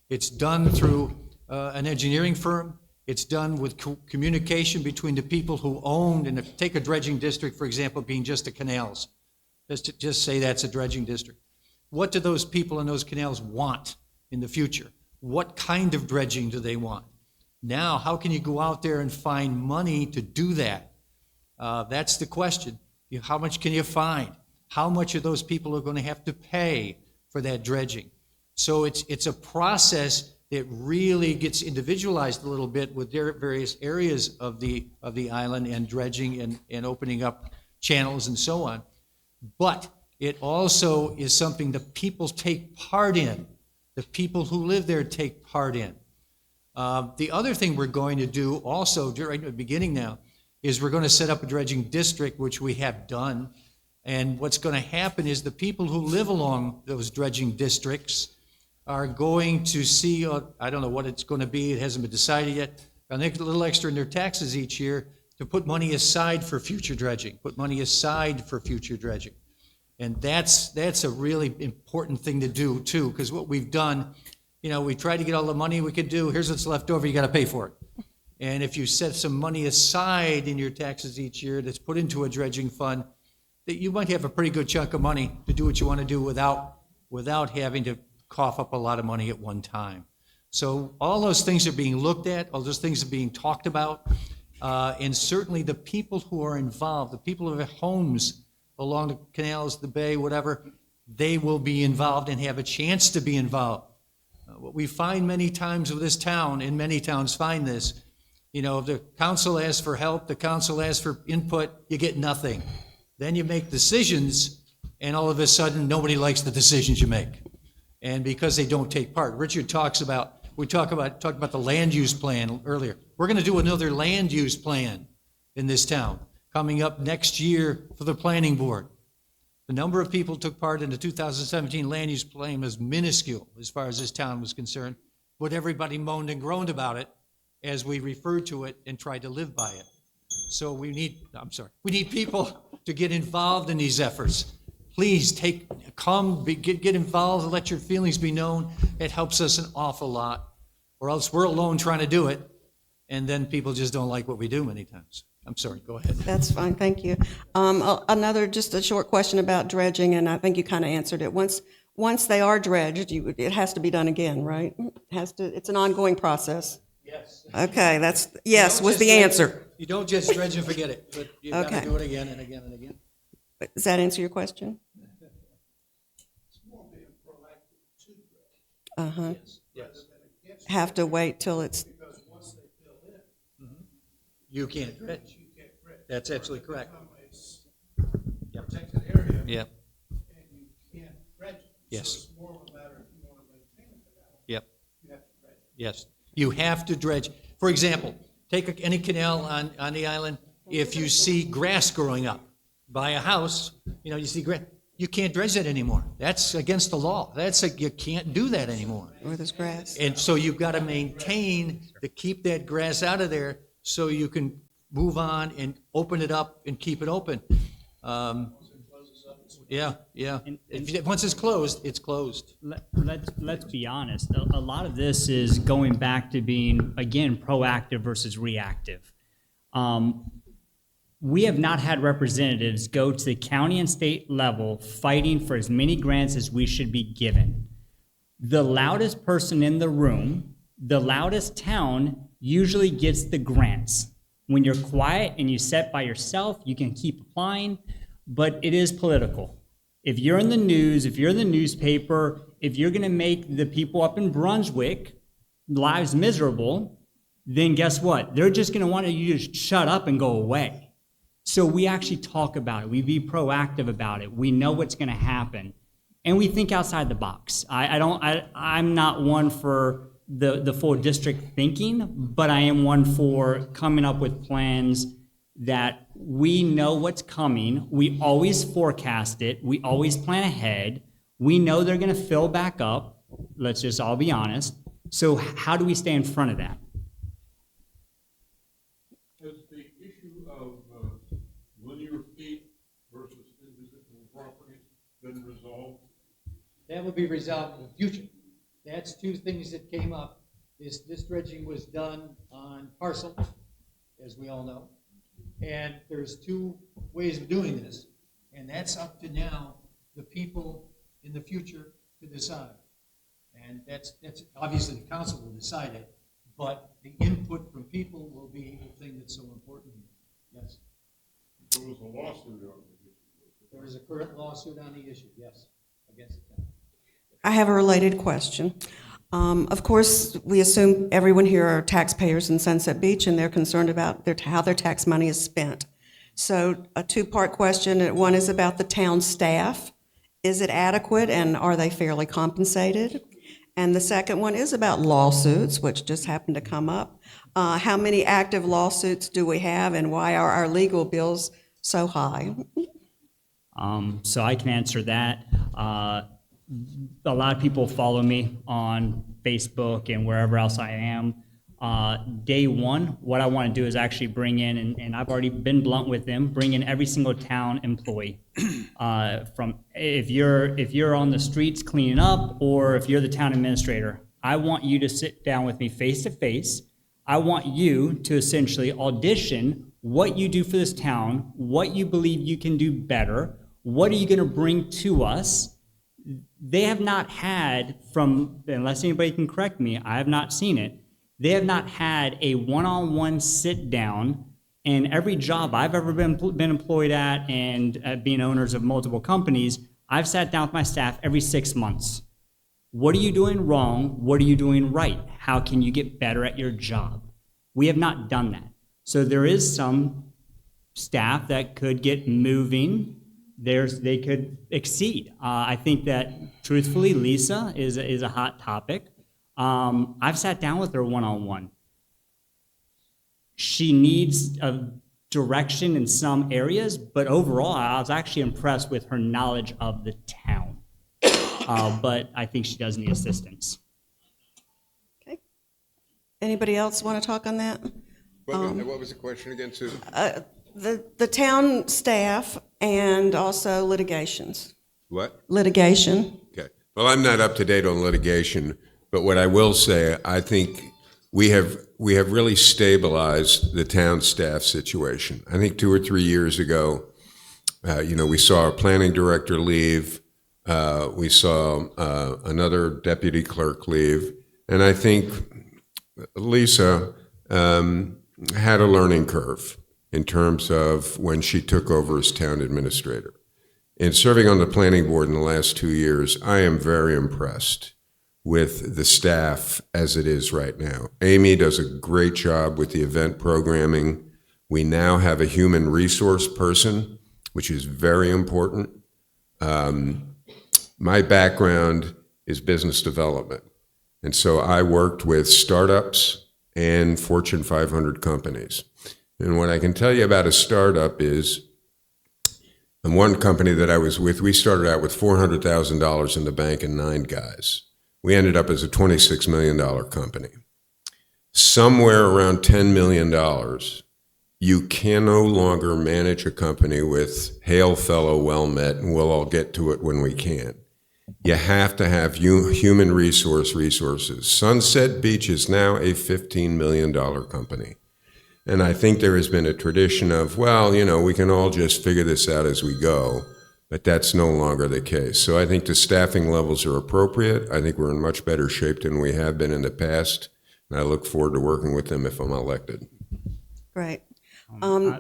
It's done through an engineering firm. It's done with communication between the people who owned, and if take a dredging district, for example, being just the canals. Just say that's a dredging district. What do those people in those canals want in the future? What kind of dredging do they want? Now, how can you go out there and find money to do that? That's the question. How much can you find? How much of those people are going to have to pay for that dredging? So it's a process that really gets individualized a little bit with their various areas of the island and dredging and opening up channels and so on. But it also is something that people take part in. The people who live there take part in. The other thing we're going to do also, right at the beginning now, is we're going to set up a dredging district, which we have done. And what's going to happen is the people who live along those dredging districts are going to see, I don't know what it's going to be, it hasn't been decided yet, a little extra in their taxes each year to put money aside for future dredging, And that's a really important thing to do too, because what we've done, we tried to get all the money we could do. Here's what's left over. You got to pay for it. And if you set some money aside in your taxes each year that's put into a dredging fund, that you might have a pretty good chunk of money to do what you want to do without having to cough up a lot of money at one time. So all those things are being looked at, all those things are being talked about, and certainly the people who are involved, the people who have homes along the canals, the bay, whatever, they will be involved and have a chance to be involved. What we find many times with this town, and many towns find this, if the council asks for help, the council asks for input, you get nothing. Then you make decisions, and all of a sudden, nobody likes the decisions you make. And because they don't take part. Richard talked about the land use plan earlier. We're going to do another land use plan in this town coming up next year for the planning board. The number of people who took part in the 2017 land use plan was minuscule as far as this town was concerned, but everybody moaned and groaned about it as we referred to it and tried to live by it. So we need people to get involved in these efforts. Please get involved and let your feelings be known. It helps us an awful lot, or else we're alone trying to do it, and then people just don't like what we do many times. I'm sorry, go ahead. That's fine, thank you. Just a short question about dredging, and I think you kind of answered it. Once they are dredged, it has to be done again, right? It's an ongoing process. Yes. Okay, yes was the answer. You don't just dredge and forget it, but you got to Okay. do it again and again and again. Does that answer your question? Uh-huh. Yes. Have to wait till it's, You can't dredge. That's absolutely correct. Yep. Protected area, Yep. and you can't dredge it. Yes. So it's more of a matter if you want to maintain the canal, Yep. you have to dredge it. Yes. You have to dredge. For example, take any canal on the island. If you see grass growing up by a house, you see grass, you can't dredge that anymore. That's against the law. You can't do that anymore. where there's grass. And so you've got to maintain to keep that grass out of there so you can move on and open it up and keep it open. Yeah. Once it's closed, it's closed. Let's be honest. A lot of this is going back to being, again, proactive versus reactive. We have not had representatives go to the county and state level fighting for as many grants as we should be given. The loudest person in the room, the loudest town, usually gets the grants. When you're quiet and you sit by yourself, you can keep applying, but it is political. If you're in the news, if you're in the newspaper, if you're going to make the people up in Brunswick lives miserable, then guess what? They're just going to want you to shut up and go away. So we actually talk about it. We be proactive about it. We know what's going to happen, and we think outside the box. I'm not one for the full district thinking, but I am one for coming up with plans that we know what's coming. We always forecast it. We always plan ahead. We know they're going to fill back up. Let's just all be honest. So how do we stay in front of that? Has the issue of linear feet versus individual properties been resolved? That will be resolved in the future. That's two things that came up. This dredging was done on parcel, as we all know. And there's two ways of doing this. And that's up to now the people in the future to decide. And that's obviously the council will decide it, but the input from people will be the thing that's so important here. Yes. There was a lawsuit on the issue. There is a current lawsuit on the issue, yes, against the town. I have a related question. Of course, we assume everyone here are taxpayers in Sunset Beach, and they're concerned about how their tax money is spent. So a two-part question. One is about the town staff. Is it adequate, and are they fairly compensated? And the second one is about lawsuits, which just happened to come up. How many active lawsuits do we have, and why are our legal bills so high? So I can answer that. A lot of people follow me on Facebook and wherever else I am. Day one, what I want to do is actually bring in, and I've already been blunt with them, bring in every single town employee. From if you're on the streets cleaning up, or if you're the town administrator, I want you to sit down with me face to face. I want you to essentially audition what you do for this town, what you believe you can do better, what are you going to bring to us. They have not had, unless anybody can correct me, I have not seen it, they have not had a one-on-one sit-down. In every job I've ever been employed at, and being owners of multiple companies, I've sat down with my staff every 6 months. What are you doing wrong? What are you doing right? How can you get better at your job? We have not done that. So there is some staff that could get moving. They could exceed. I think that, truthfully, Lisa is a hot topic. I've sat down with her one-on-one. She needs a direction in some areas, but overall, I was actually impressed with her knowledge of the town. But I think she does need assistance. Okay. Anybody else want to talk on that? What was the question again, Susan? The town staff and also litigations. What? Litigation. Okay. Well, I'm not up to date on litigation, but what I will say, I think we have really stabilized the town staff situation. I think 2 or 3 years ago, we saw our planning director leave. We saw another deputy clerk leave, and I think Lisa had a learning curve in terms of when she took over as town administrator. In serving on the planning board in the last 2 years, I am very impressed with the staff as it is right now. Amy does a great job with the event programming. We now have a human resource person, which is very important. My background is business development, and so I worked with startups and Fortune 500 companies. And what I can tell you about a startup is, in one company that I was with, we started out with $400,000 in the bank and 9 guys. We ended up as a $26 million company. Somewhere around $10 million, you can no longer manage a company with hail fellow, well met, and we'll all get to it when we can. You have to have human resources. Sunset Beach is now a $15 million company. And I think there has been a tradition of, we can all just figure this out as we go, but that's no longer the case. So I think the staffing levels are appropriate. I think we're in much better shape than we have been in the past, and I look forward to working with them if I'm elected. Great.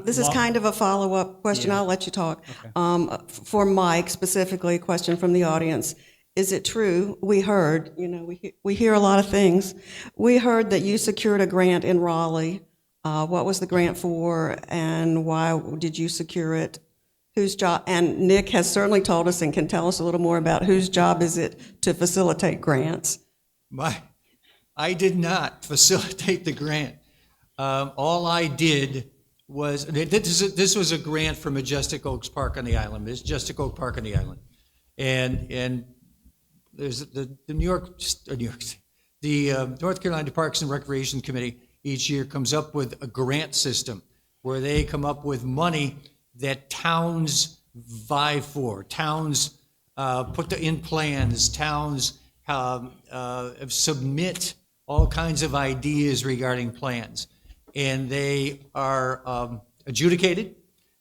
This is kind of a follow-up question. Yeah. I'll let you talk. Okay. For Mike specifically, a question from the audience. Is it true, we heard, we hear a lot of things. We heard that you secured a grant in Raleigh. What was the grant for, and why did you secure it? Whose job? And Nick has certainly told us and can tell us a little more about whose job is it to facilitate grants. I did not facilitate the grant. All I did was, this was a grant for Majestic Oaks Park on the island. It's Majestic Oak Park on the island. And there's the North Carolina Parks and Recreation Committee each year comes up with a grant system where they come up with money that towns vie for. Towns put in plans, towns submit all kinds of ideas regarding plans. And they are adjudicated,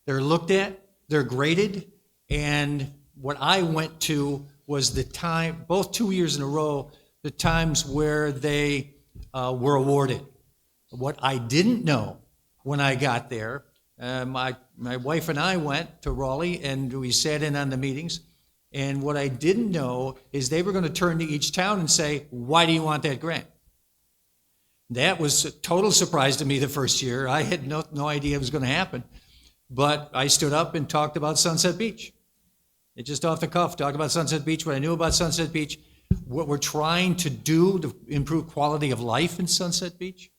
they're looked at, they're graded, and what I went to was the time, both 2 years in a row, the times where they were awarded. What I didn't know when I got there, my wife and I went to Raleigh and we sat in on the meetings, and what I didn't know is they were going to turn to each town and say, why do you want that grant? That was a total surprise to me the first year. I had no idea it was going to happen. But I stood up and talked about Sunset Beach. It just off the cuff, talked about Sunset Beach, what I knew about Sunset Beach, what we're trying to do to improve quality of life in Sunset Beach,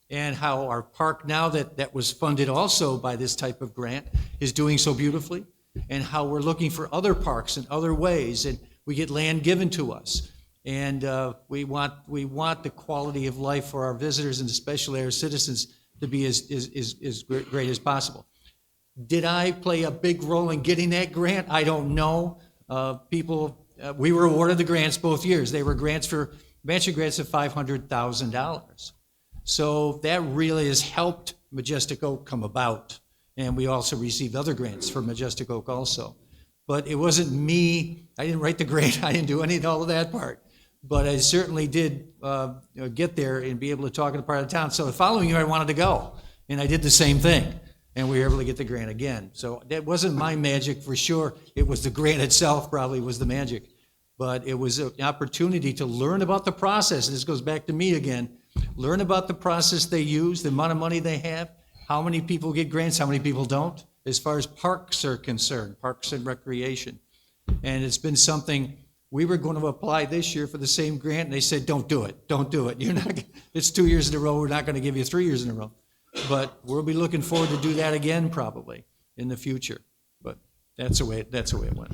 and how our park now that was funded also by this type of grant is doing so beautifully, and how we're looking for other parks in other ways, and we get land given to us. And we want the quality of life for our visitors and especially our citizens to be as great as possible. Did I play a big role in getting that grant? I don't know. We were awarded the grants both years. They were matching grants of $500,000. So that really has helped Majestic Oak come about. And we also received other grants for Majestic Oak also. But it wasn't me. I didn't write the grant. I didn't do all of that part. But I certainly did get there and be able to talk to the part of the town. So the following year I wanted to go, and I did the same thing. And we were able to get the grant again. So that wasn't my magic for sure. It was the grant itself probably was the magic. But it was an opportunity to learn about the process. This goes back to me again. Learn about the process they use, the amount of money they have, how many people get grants, how many people don't, as far as parks are concerned, parks and recreation. And it's been something, we were going to apply this year for the same grant, and they said, don't do it, don't do it. It's 2 years in a row, we're not going to give you 3 years in a row. But we'll be looking forward to do that again probably in the future. But that's the way it went.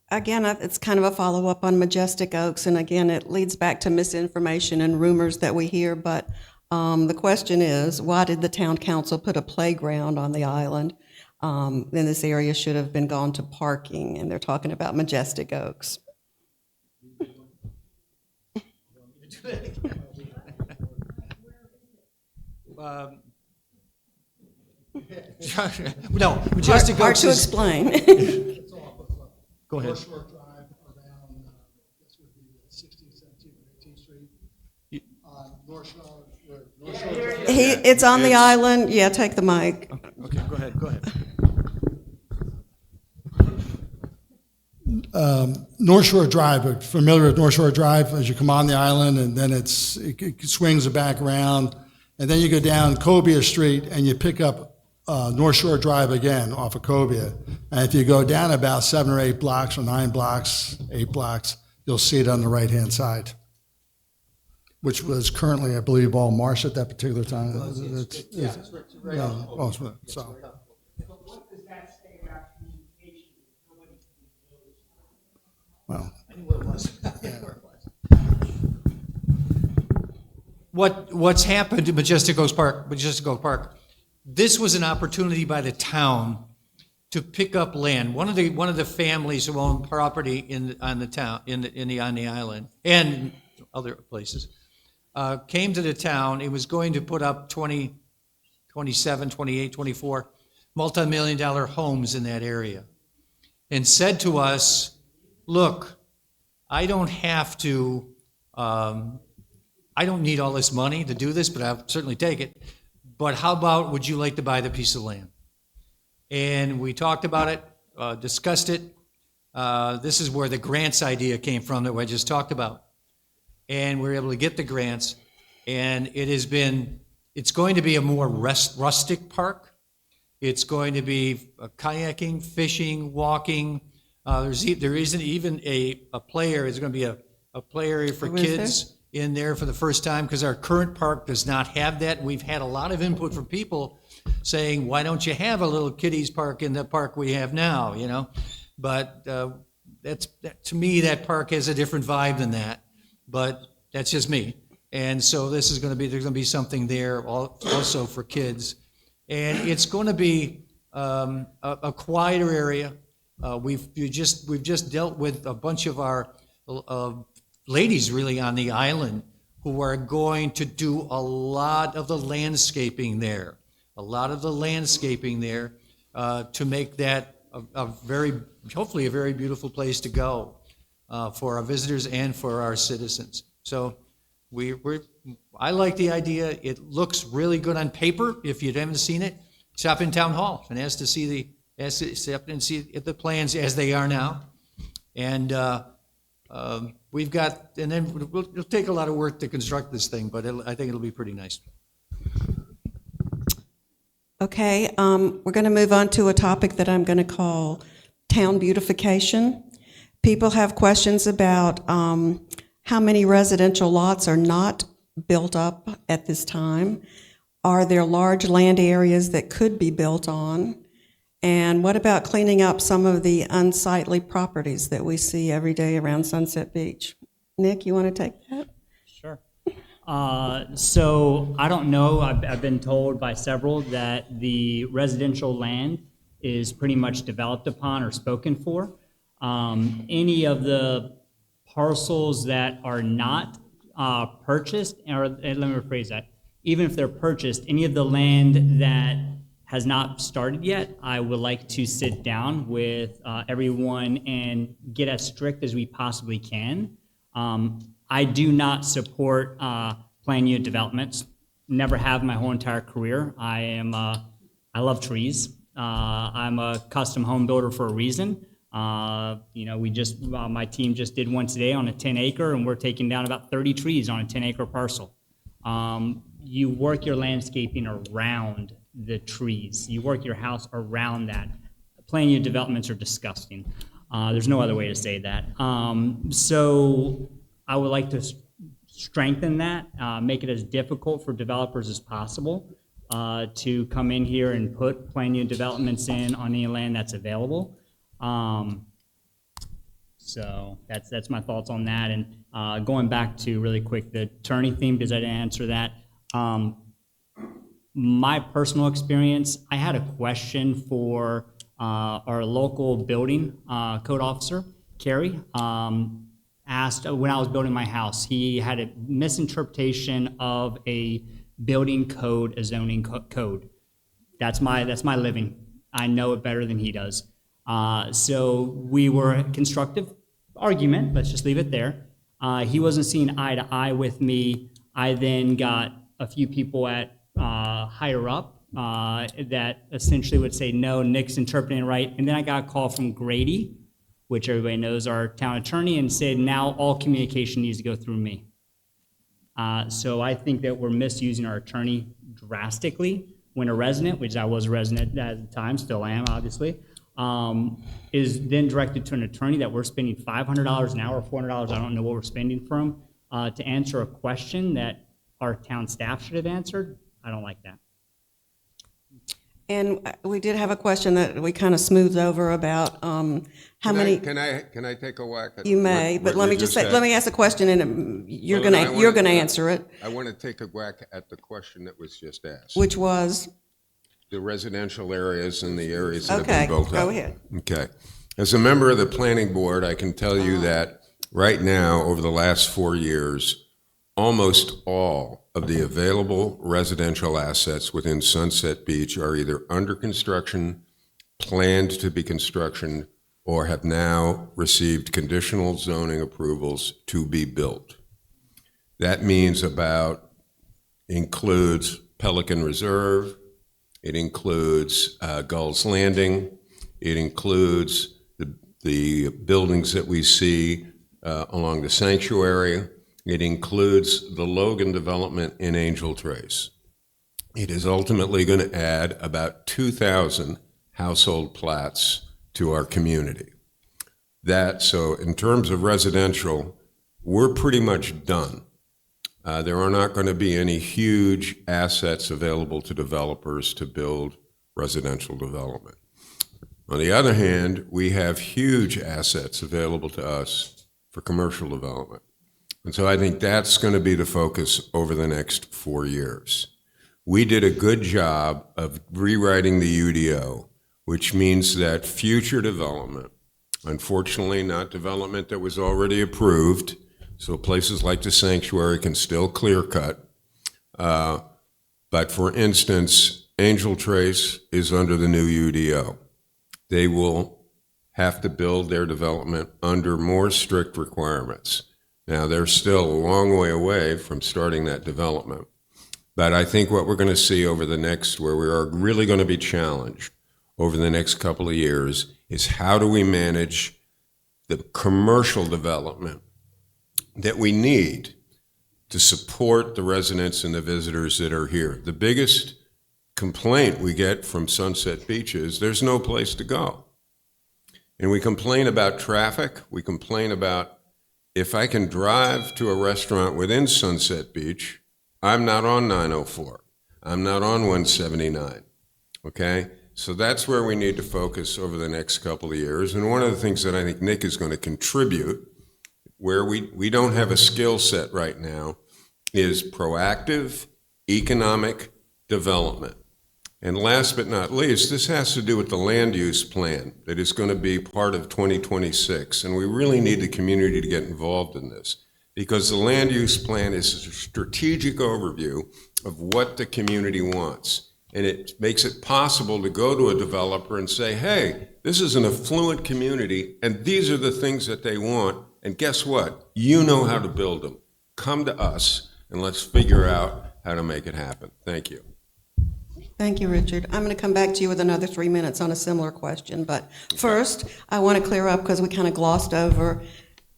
Again, it's kind of a follow-up on Majestic Oaks, and again, it leads back to misinformation and rumors that we hear, but the question is, why did the town council put a playground on the island? Then this area should have been gone to parking, and they're talking about Majestic Oaks. No, Majestic Hard Oaks to is, explain. It's off of Go ahead. North Shore Drive around, I guess would be 16th, 17th, or 18th Street. North Shore, North Shore Drive. It's on the island. Yeah, take the mic. Okay, go ahead. North Shore Drive, familiar with North Shore Drive as you come on the island, and then it swings back around, and then you go down Cobia Street and you pick up North Shore Drive again off of Cobia. And if you go down about 7 or 8 blocks or 9 blocks, 8 blocks, you'll see it on the right-hand side, which was currently, I believe, all marsh at that particular time. Yeah. Oh, so. Well, What's happened to Majestic Oak Park? This was an opportunity by the town to pick up land. One of the families who own property on the island and other places came to the town. It was going to put up 20, 27, 28, 24 multi-million-dollar homes in that area, and said to us, "Look, I don't have to. I don't need all this money to do this, but I'll certainly take it. But how about, would you like to buy the piece of land?" And we talked about it, discussed it. This is where the grants idea came from that I just talked about. And we were able to get the grants. And it's going to be a more rustic park. It's going to be kayaking, fishing, walking. There isn't even a play area. There's going to be a play area for kids in there for the first time, because our current park does not have that. We've had a lot of input from people saying, why don't you have a little kiddies park in the park we have now, But to me, that park has a different vibe than that. But that's just me. And so there's going to be something there also for kids. And it's going to be a quieter area. We've just dealt with a bunch of our ladies really on the island who are going to do a lot of the landscaping there, to make that hopefully a very beautiful place to go for our visitors and for our citizens. So I like the idea. It looks really good on paper. If you haven't seen it, stop in Town Hall and ask to see the plans as they are now. And we've got, and then it'll take a lot of work to construct this thing, but I think it'll be pretty nice. Okay, we're going to move on to a topic that I'm going to call town beautification. People have questions about how many residential lots are not built up at this time. Are there large land areas that could be built on? And what about cleaning up some of the unsightly properties that we see every day around Sunset Beach? Nick, you want to take that? Sure. So I don't know, I've been told by several that the residential land is pretty much developed upon or spoken for. Any of the parcels that are not purchased, or let me rephrase that, even if they're purchased, any of the land that has not started yet, I would like to sit down with everyone and get as strict as we possibly can. I do not support planned unit developments. Never have my whole entire career. I love trees. I'm a custom home builder for a reason. My team just did one today on a 10-acre, and we're taking down about 30 trees on a 10-acre parcel. You work your landscaping around the trees. You work your house around that. Planned unit developments are disgusting. There's no other way to say that. So I would like to strengthen that, make it as difficult for developers as possible to come in here and put planned unit developments in on any land that's available. So that's my thoughts on that. And going back to really quick, the attorney theme, because I didn't answer that. My personal experience, I had a question for our local building code officer, Carrie. Asked when I was building my house, he had a misinterpretation of a building code, a zoning code. That's my living. I know it better than he does. So we were constructive argument. Let's just leave it there. He wasn't seeing eye to eye with me. I then got a few people at higher up that essentially would say, no, Nick's interpreting it right. And then I got a call from Grady, which everybody knows, our town attorney, and said, now all communication needs to go through me. So I think that we're misusing our attorney drastically when a resident, which I was a resident at the time, still am, obviously, is then directed to an attorney that we're spending $500 an hour, $400, I don't know what we're spending for him, to answer a question that our town staff should have answered. I don't like that. And we did have a question that we kind of smoothed over about how many. Can I take a whack at You may, what but let we me just said? say, let me ask a question, and you're Well, then I you're wanna- gonna answer it, I want to take a whack at the question that was just asked. which was, The residential areas and the areas that have okay, been built up. go ahead. Okay. As a member of the planning board, I can tell you that right now, over the last 4 years, almost all of the available residential assets within Sunset Beach are either under construction, planned to be construction, or have now received conditional zoning approvals to be built. That means includes Pelican Reserve, it includes Gull's Landing, it includes the buildings that we see along the sanctuary, it includes the Logan development in Angel Trace. It is ultimately going to add about 2,000 household plats to our community. So in terms of residential, we're pretty much done. There are not going to be any huge assets available to developers to build residential development. On the other hand, we have huge assets available to us for commercial development. And so I think that's going to be the focus over the next 4 years. We did a good job of rewriting the UDO, which means that future development, unfortunately not development that was already approved, so places like the sanctuary can still clear cut. But for instance, Angel Trace is under the new UDO. They will have to build their development under more strict requirements. Now, they're still a long way away from starting that development. But I think what we're going to see over the next, where we are really going to be challenged over the next couple of years, is how do we manage the commercial development that we need to support the residents and the visitors that are here. The biggest complaint we get from Sunset Beach is there's no place to go. And we complain about traffic. We complain about if I can drive to a restaurant within Sunset Beach, I'm not on 904. I'm not on 179, okay? So that's where we need to focus over the next couple of years. And one of the things that I think Nick is going to contribute, where we don't have a skill set right now, is proactive economic development. And last but not least, this has to do with the land use plan that is going to be part of 2026. And we really need the community to get involved in this, because the land use plan is a strategic overview of what the community wants. And it makes it possible to go to a developer and say, hey, this is an affluent community, and these are the things that they want. And guess what? You know how to build them. Come to us, and let's figure out how to make it happen. Thank you. Thank you, Richard. I'm going to come back to you with another 3 minutes on a similar question, but first, I want to clear up, because we kind of glossed over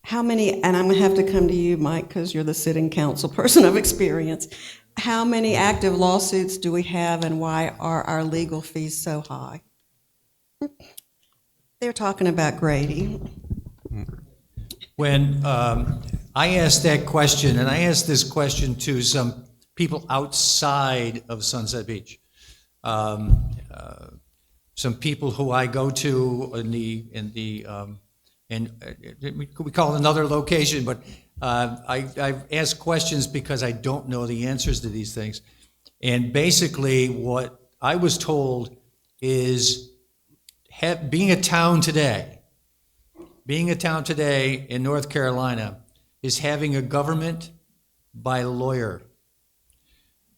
how many, and I'm going to have to come to you, Mike, because you're the sitting council person of experience. How many active lawsuits do we have, and why are our legal fees so high? They're talking about Grady. When I asked that question, and I asked this question to some people outside of Sunset Beach, some people who I go to we call it another location, but I've asked questions because I don't know the answers to these things. And basically what I was told is being a town today in North Carolina is having a government by lawyer.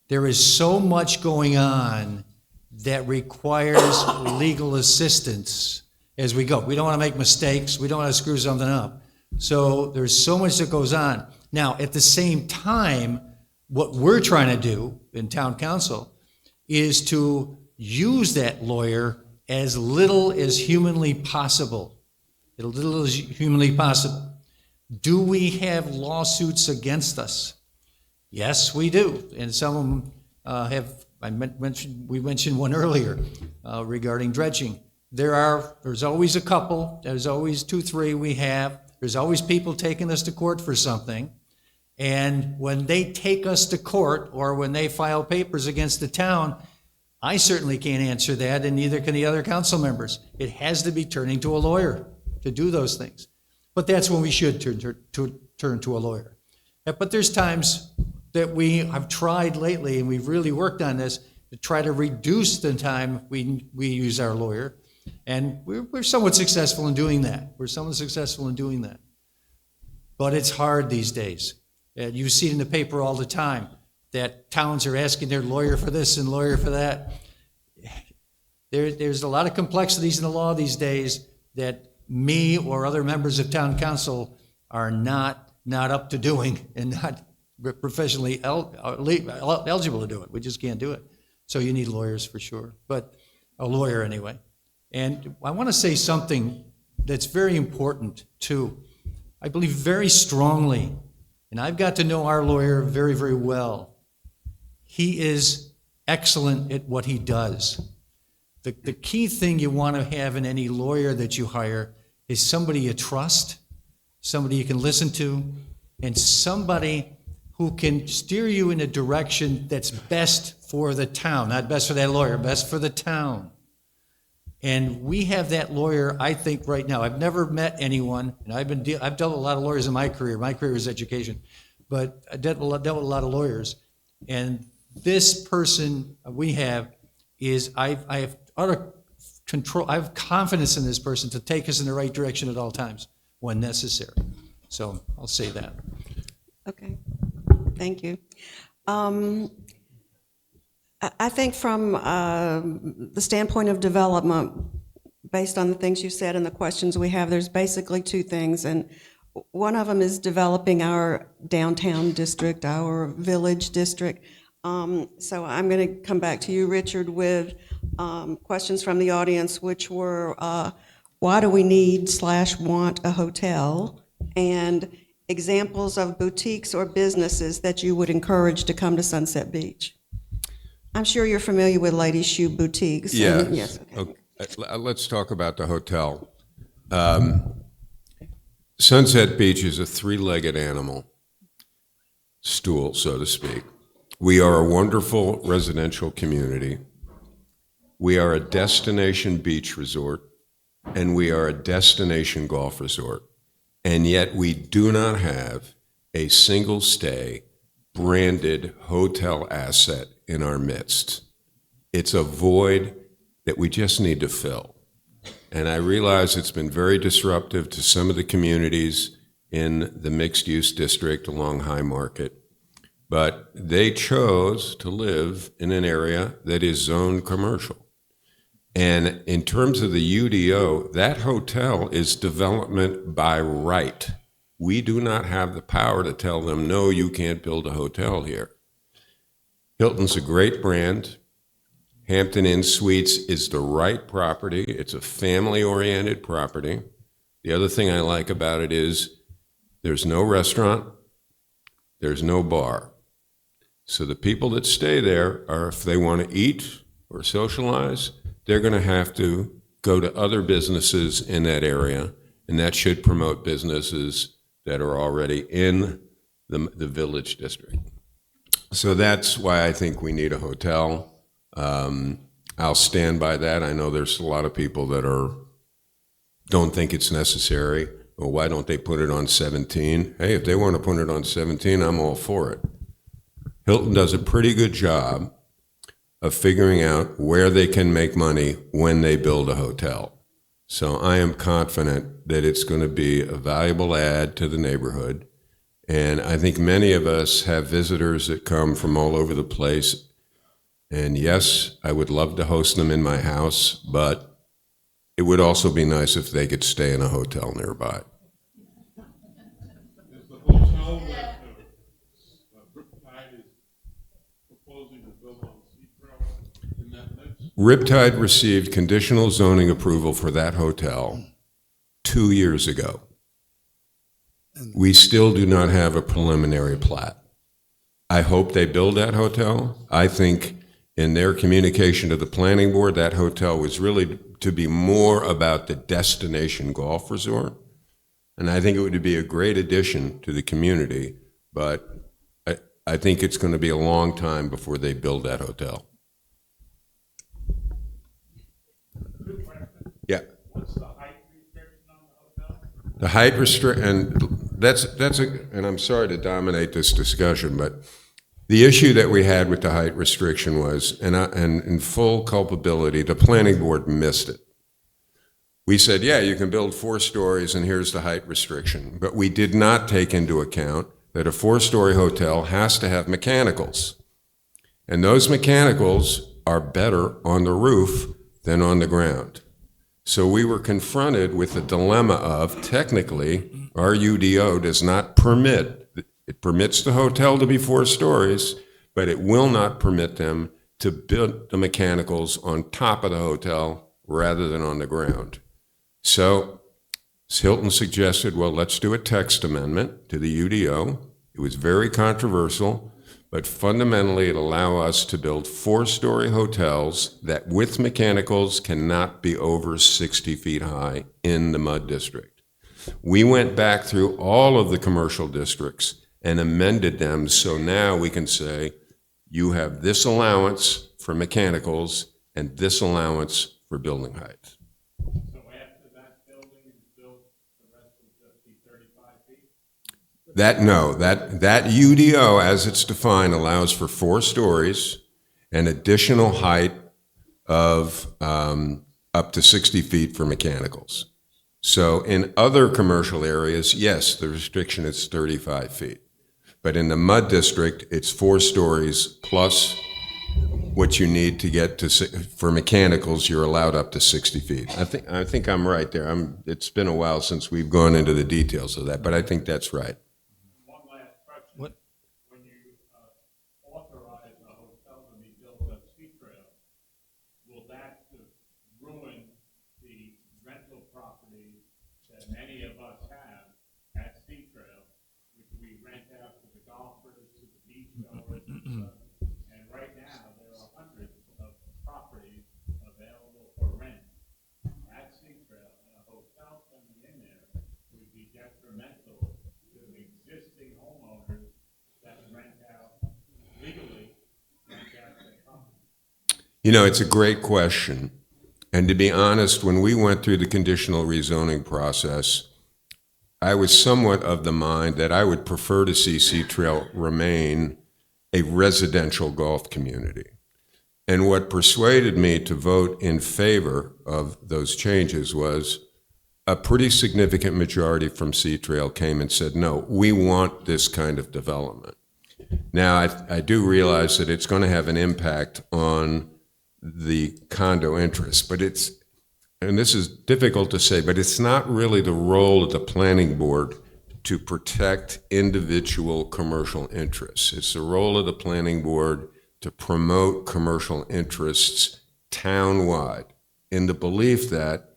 There is so much going on that requires legal assistance as we go. We don't want to make mistakes. We don't want to screw something up. So there's so much that goes on. Now, at the same time, what we're trying to do in town council is to use that lawyer as little as humanly possible. As little as humanly possible. Do we have lawsuits against us? Yes, we do. And some of them we mentioned one earlier regarding dredging. There's always a couple, there's always 2, 3 we have. There's always people taking us to court for something. And when they take us to court, or when they file papers against the town, I certainly can't answer that, and neither can the other council members. It has to be turning to a lawyer to do those things. But that's when we should turn to a lawyer. But there's times that we have tried lately, and we've really worked on this, to try to reduce the time we use our lawyer. And we're somewhat successful in doing that. But it's hard these days. You see it in the paper all the time that towns are asking their lawyer for this and lawyer for that. There's a lot of complexities in the law these days that me or other members of town council are not up to doing, and not professionally eligible to do it. We just can't do it. So you need lawyers for sure, but a lawyer anyway. And I want to say something that's very important too. I believe very strongly, and I've got to know our lawyer very, very well. He is excellent at what he does. The key thing you want to have in any lawyer that you hire is somebody you trust, somebody you can listen to, and somebody who can steer you in a direction that's best for the town, not best for that lawyer, best for the town. And we have that lawyer, I think, right now. I've never met anyone, and I've dealt with a lot of lawyers in my career. My career was education, but I dealt with a lot of lawyers. And this person we have is, I have utter control. I have confidence in this person to take us in the right direction at all times when necessary. So I'll say that. Okay, thank you. I think from the standpoint of development, based on the things you said and the questions we have, there's basically 2 things. And one of them is developing our downtown district, our village district. So I'm going to come back to you, Richard, with questions from the audience, which were, why do we need/want a hotel? And examples of boutiques or businesses that you would encourage to come to Sunset Beach. I'm sure you're familiar with Ladies' Shoe Boutiques. Yes. Yes. Okay. Let's talk about the hotel. Sunset Beach is a 3-legged animal, stool, so to speak. We are a wonderful residential community. We are a destination beach resort, and we are a destination golf resort. And yet we do not have a single stay branded hotel asset in our midst. It's a void that we just need to fill. And I realize it's been very disruptive to some of the communities in the mixed-use district along High Market, but they chose to live in an area that is zoned commercial. And in terms of the UDO, that hotel is development by right. We do not have the power to tell them, no, you can't build a hotel here. Hilton's a great brand. Hampton Inn Suites is the right property. It's a family-oriented property. The other thing I like about it is there's no restaurant, there's no bar. So the people that stay there are, if they want to eat or socialize, they're going to have to go to other businesses in that area, and that should promote businesses that are already in the village district. So that's why I think we need a hotel. I'll stand by that. I know there's a lot of people that don't think it's necessary. Well, why don't they put it on 17? Hey, if they want to put it on 17, I'm all for it. Hilton does a pretty good job of figuring out where they can make money when they build a hotel. So I am confident that it's going to be a valuable add to the neighborhood. And I think many of us have visitors that come from all over the place. And yes, I would love to host them in my house, but it would also be nice if they could stay in a hotel nearby. Is the hotel that Riptide is proposing to build on Sea Trail in that mix? Riptide received conditional zoning approval for that hotel 2 years ago. We still do not have a preliminary plat. I hope they build that hotel. I think in their communication to the planning board, that hotel was really to be more about the destination golf resort. And I think it would be a great addition to the community, but I think it's going to be a long time before they build that hotel. Yeah. What's the height restriction on the hotel? The height and I'm sorry to dominate this discussion, but the issue that we had with the height restriction was, and in full culpability, the planning board missed it. We said, yeah, you can build 4 stories and here's the height restriction, but we did not take into account that a 4-story hotel has to have mechanicals. And those mechanicals are better on the roof than on the ground. So we were confronted with the dilemma of, technically, our UDO does not permit, it permits the hotel to be 4 stories, but it will not permit them to build the mechanicals on top of the hotel rather than on the ground. So Hilton suggested, well, let's do a text amendment to the UDO. It was very controversial, but fundamentally it allows us to build 4-story hotels that with mechanicals cannot be over 60 feet high in the MUD district. We went back through all of the commercial districts and amended them so now we can say you have this allowance for mechanicals and this allowance for building height. So after that building is built, the rest will just be 35 feet? That UDO, as it's defined, allows for 4 stories and additional height of up to 60 feet for mechanicals. So in other commercial areas, yes, the restriction is 35 feet. But in the MUD district, it's 4 stories plus what you need to get to, for mechanicals, you're allowed up to 60 feet. I think I'm right there. It's been a while since we've gone into the details of that, but I think that's right. One last question. What? When you authorize a hotel to be built at Sea Trail, will that ruin the rental properties that many of us have at Sea Trail, which we rent out to the golfers, to the beach goers, and right now there are hundreds of properties available for rent at Sea Trail, and a hotel coming in there would be detrimental to existing homeowners that rent out legally, rent out their property. You know, it's a great question. And to be honest, when we went through the conditional rezoning process, I was somewhat of the mind that I would prefer to see Sea Trail remain a residential golf community. And what persuaded me to vote in favor of those changes was a pretty significant majority from Sea Trail came and said, no, we want this kind of development. Now, I do realize that it's going to have an impact on the condo interest, but it's, and this is difficult to say, but it's not really the role of the planning board to protect individual commercial interests. It's the role of the planning board to promote commercial interests townwide in the belief that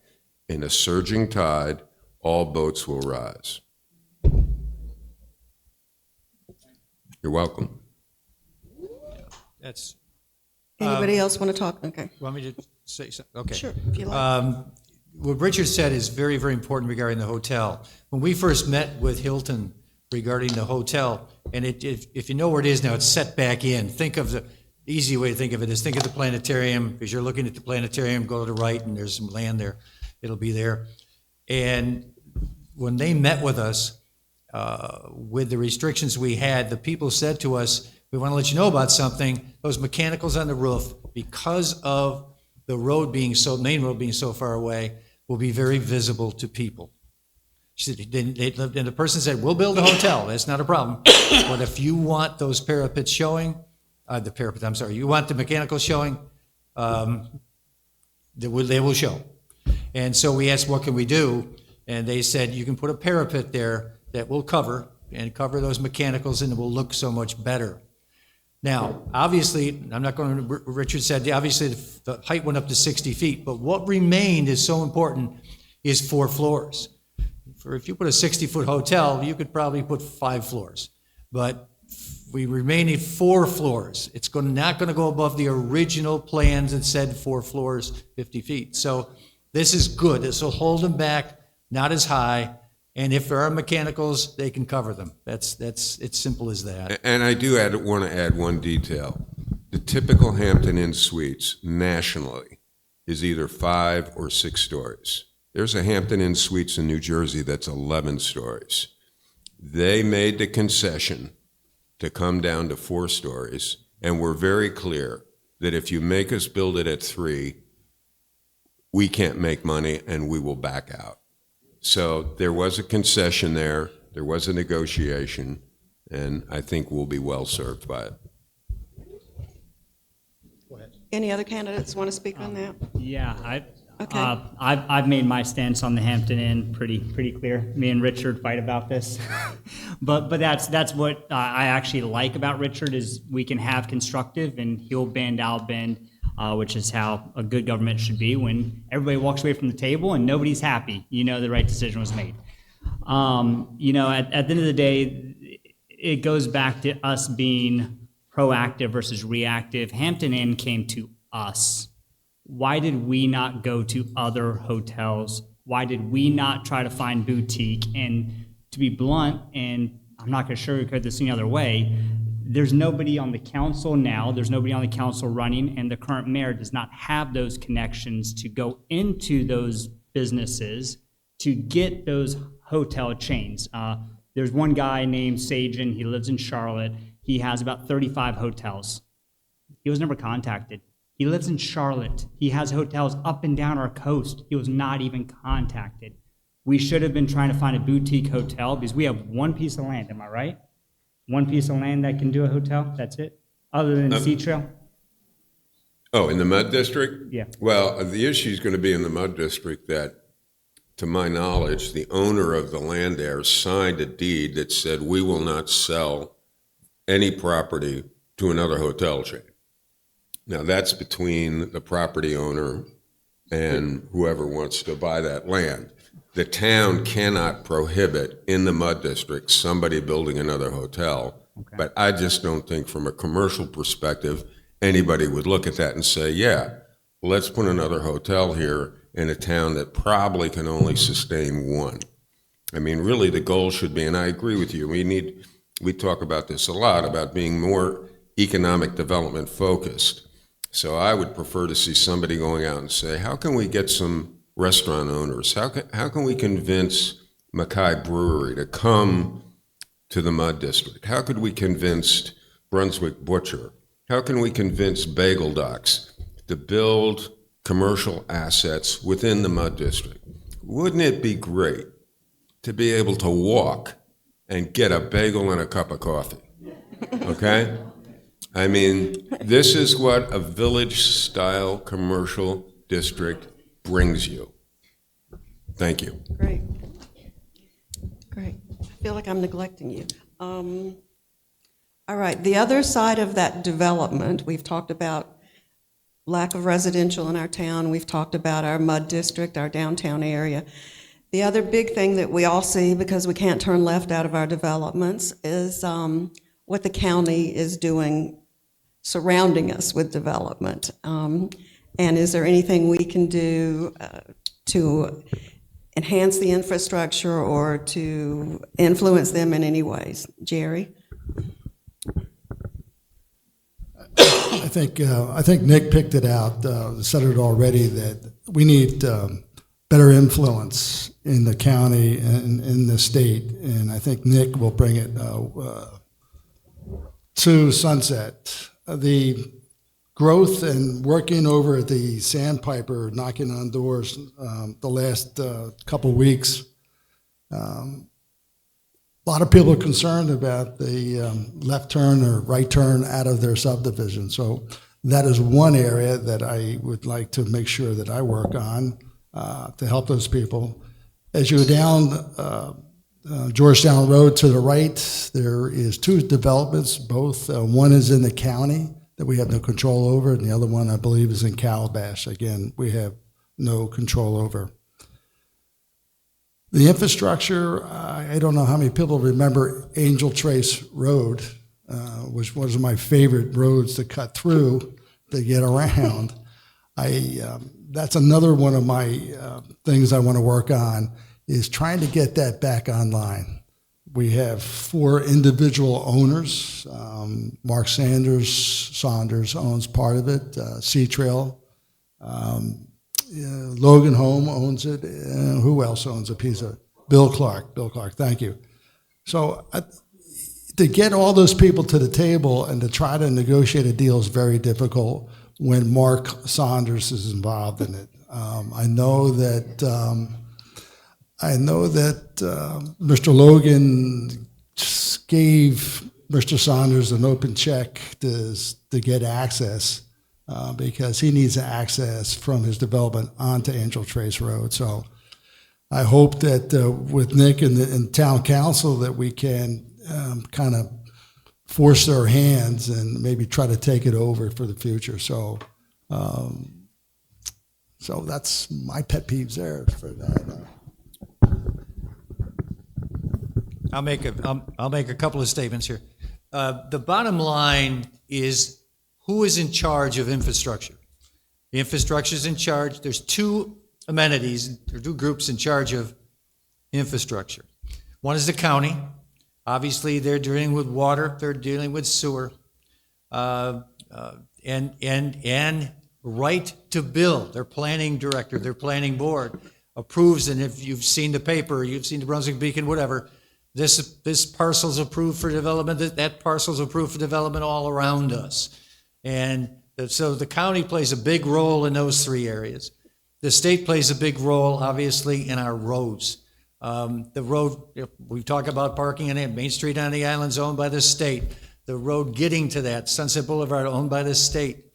in a surging tide, all boats will rise. You're welcome. That's, Anybody else want to talk? Okay, want me to say something? Okay. sure, if you like. What Richard said is very, very important regarding the hotel. When we first met with Hilton regarding the hotel, and if you know where it is now, it's set back in. Think of the easy way to think of it is think of the planetarium, because you're looking at the planetarium, go to the right, and there's some land there. It'll be there. And when they met with us, with the restrictions we had, the people said to us, we want to let you know about something. Those mechanicals on the roof, because of the road being main road being so far away, will be very visible to people. She said, and the person said, we'll build a hotel. That's not a problem. But if you want those parapets showing, you want the mechanical showing, they will show. And so we asked, what can we do? And they said, you can put a parapet there that will cover those mechanicals, and it will look so much better. Now, obviously, I'm not going to, Richard said, obviously the height went up to 60 feet, but what remained is so important is 4 floors. If you put a 60-foot hotel, you could probably put 5 floors. But we remain at 4 floors. It's not going to go above the original plans that said 4 floors, 50 feet. So this is good. This will hold them back, not as high. And if there are mechanicals, they can cover them. It's simple as that. And I do want to add one detail. The typical Hampton Inn Suites nationally is either 5 or 6 stories. There's a Hampton Inn Suites in New Jersey that's 11 stories. They made the concession to come down to 4 stories, and we're very clear that if you make us build it at 3, we can't make money and we will back out. So there was a concession there, there was a negotiation, and I think we'll be well served by it. Any other candidates want to speak on that? Yeah, Okay. I've made my stance on the Hampton Inn pretty clear. Me and Richard fight about this, but that's what I actually like about Richard is we can have constructive, and he'll bend, I'll bend, which is how a good government should be. When everybody walks away from the table and nobody's happy, you know the right decision was made. You know, at the end of the day, it goes back to us being proactive versus reactive. Hampton Inn came to us. Why did we not go to other hotels? Why did we not try to find boutique? And to be blunt, and I'm not going to sugarcoat this any other way, there's nobody on the council now, there's nobody on the council running, and the current mayor does not have those connections to go into those businesses to get those hotel chains. There's one guy named Sajan, he lives in Charlotte, he has about 35 hotels. He was never contacted. He lives in Charlotte. He has hotels up and down our coast. He was not even contacted. We should have been trying to find a boutique hotel because we have one piece of land, am I right? One piece of land that can do a hotel, that's it? Other than Sea Trail? Oh, in the Mud District? Yeah. Well, the issue is going to be in the Mud District that, to my knowledge, the owner of the land there signed a deed that said we will not sell any property to another hotel chain. Now, that's between the property owner and whoever wants to buy that land. The town cannot prohibit in the Mud District somebody building another hotel. Okay. But I just don't think from a commercial perspective, anybody would look at that and say, yeah, let's put another hotel here in a town that probably can only sustain one. I mean, really the goal should be, and I agree with you, we talk about this a lot, about being more economic development focused. So I would prefer to see somebody going out and say, how can we get some restaurant owners? How can we convince Mackay Brewery to come to the Mud District? How could we convince Brunswick Butcher? How can we convince Bagel Docks to build commercial assets within the Mud District? Wouldn't it be great to be able to walk and get a bagel and a cup of coffee? Okay? I mean, this is what a village-style commercial district brings you. Thank you. Great. Great. I feel like I'm neglecting you. All right, the other side of that development, we've talked about lack of residential in our town. We've talked about our mud district, our downtown area. The other big thing that we all see, because we can't turn left out of our developments, is what the county is doing surrounding us with development. And is there anything we can do to enhance the infrastructure or to influence them in any ways? Jerry? I think Nick picked it out, said it already, that we need better influence in the county and in the state, and I think Nick will bring it to Sunset. The growth and working over at the Sandpiper, knocking on doors the last couple weeks, a lot of people are concerned about the left turn or right turn out of their subdivision. So that is one area that I would like to make sure that I work on to help those people. As you go down Georgetown Road to the right, there is two developments. Both one is in the county that we have no control over, and the other one, I believe, is in Calabash. Again, we have no control over. The infrastructure, I don't know how many people remember Angel Trace Road, which was one of my favorite roads to cut through to get around. That's another one of my things I want to work on, is trying to get that back online. We have 4 individual owners. Mark Saunders owns part of it, Sea Trail. Logan Home owns it. Who else owns a piece of it? Bill Clark, thank you. So to get all those people to the table and to try to negotiate a deal is very difficult when Mark Saunders is involved in it. I know that Mr. Logan gave Mr. Saunders an open check to get access because he needs access from his development onto Angel Trace Road. So I hope that with Nick and town council that we can kind of force their hands and maybe try to take it over for the future. So that's my pet peeves there for that. I'll make a couple of statements here. The bottom line is, who is in charge of infrastructure? The infrastructure is in charge. There's 2 amenities, or 2 groups in charge of infrastructure. One is the county. Obviously, they're dealing with water. They're dealing with sewer, and right to build. Their planning director, their planning board approves. And if you've seen the paper, you've seen the Brunswick Beacon, whatever. This parcel's approved for development. That parcel's approved for development all around us. And so the county plays a big role in those 3 areas. The state plays a big role, obviously, in our roads. The road, we talk about parking in Main Street on the islands owned by the state. The road getting to that, Sunset Boulevard, owned by the state.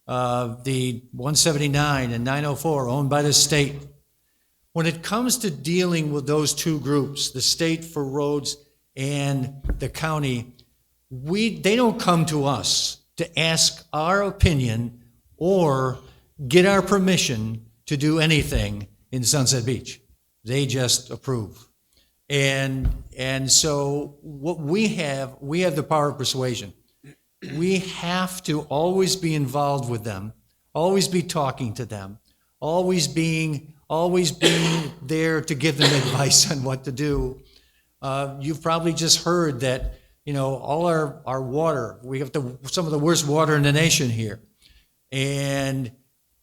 The 179 and 904 owned by the state. When it comes to dealing with those 2 groups, the state for roads and the county, they don't come to us to ask our opinion or get our permission to do anything in Sunset Beach. They just approve. And so what we have the power of persuasion. We have to always be involved with them, always be talking to them, always being there to give them advice on what to do. You've probably just heard that, all our water, we have some of the worst water in the nation here. and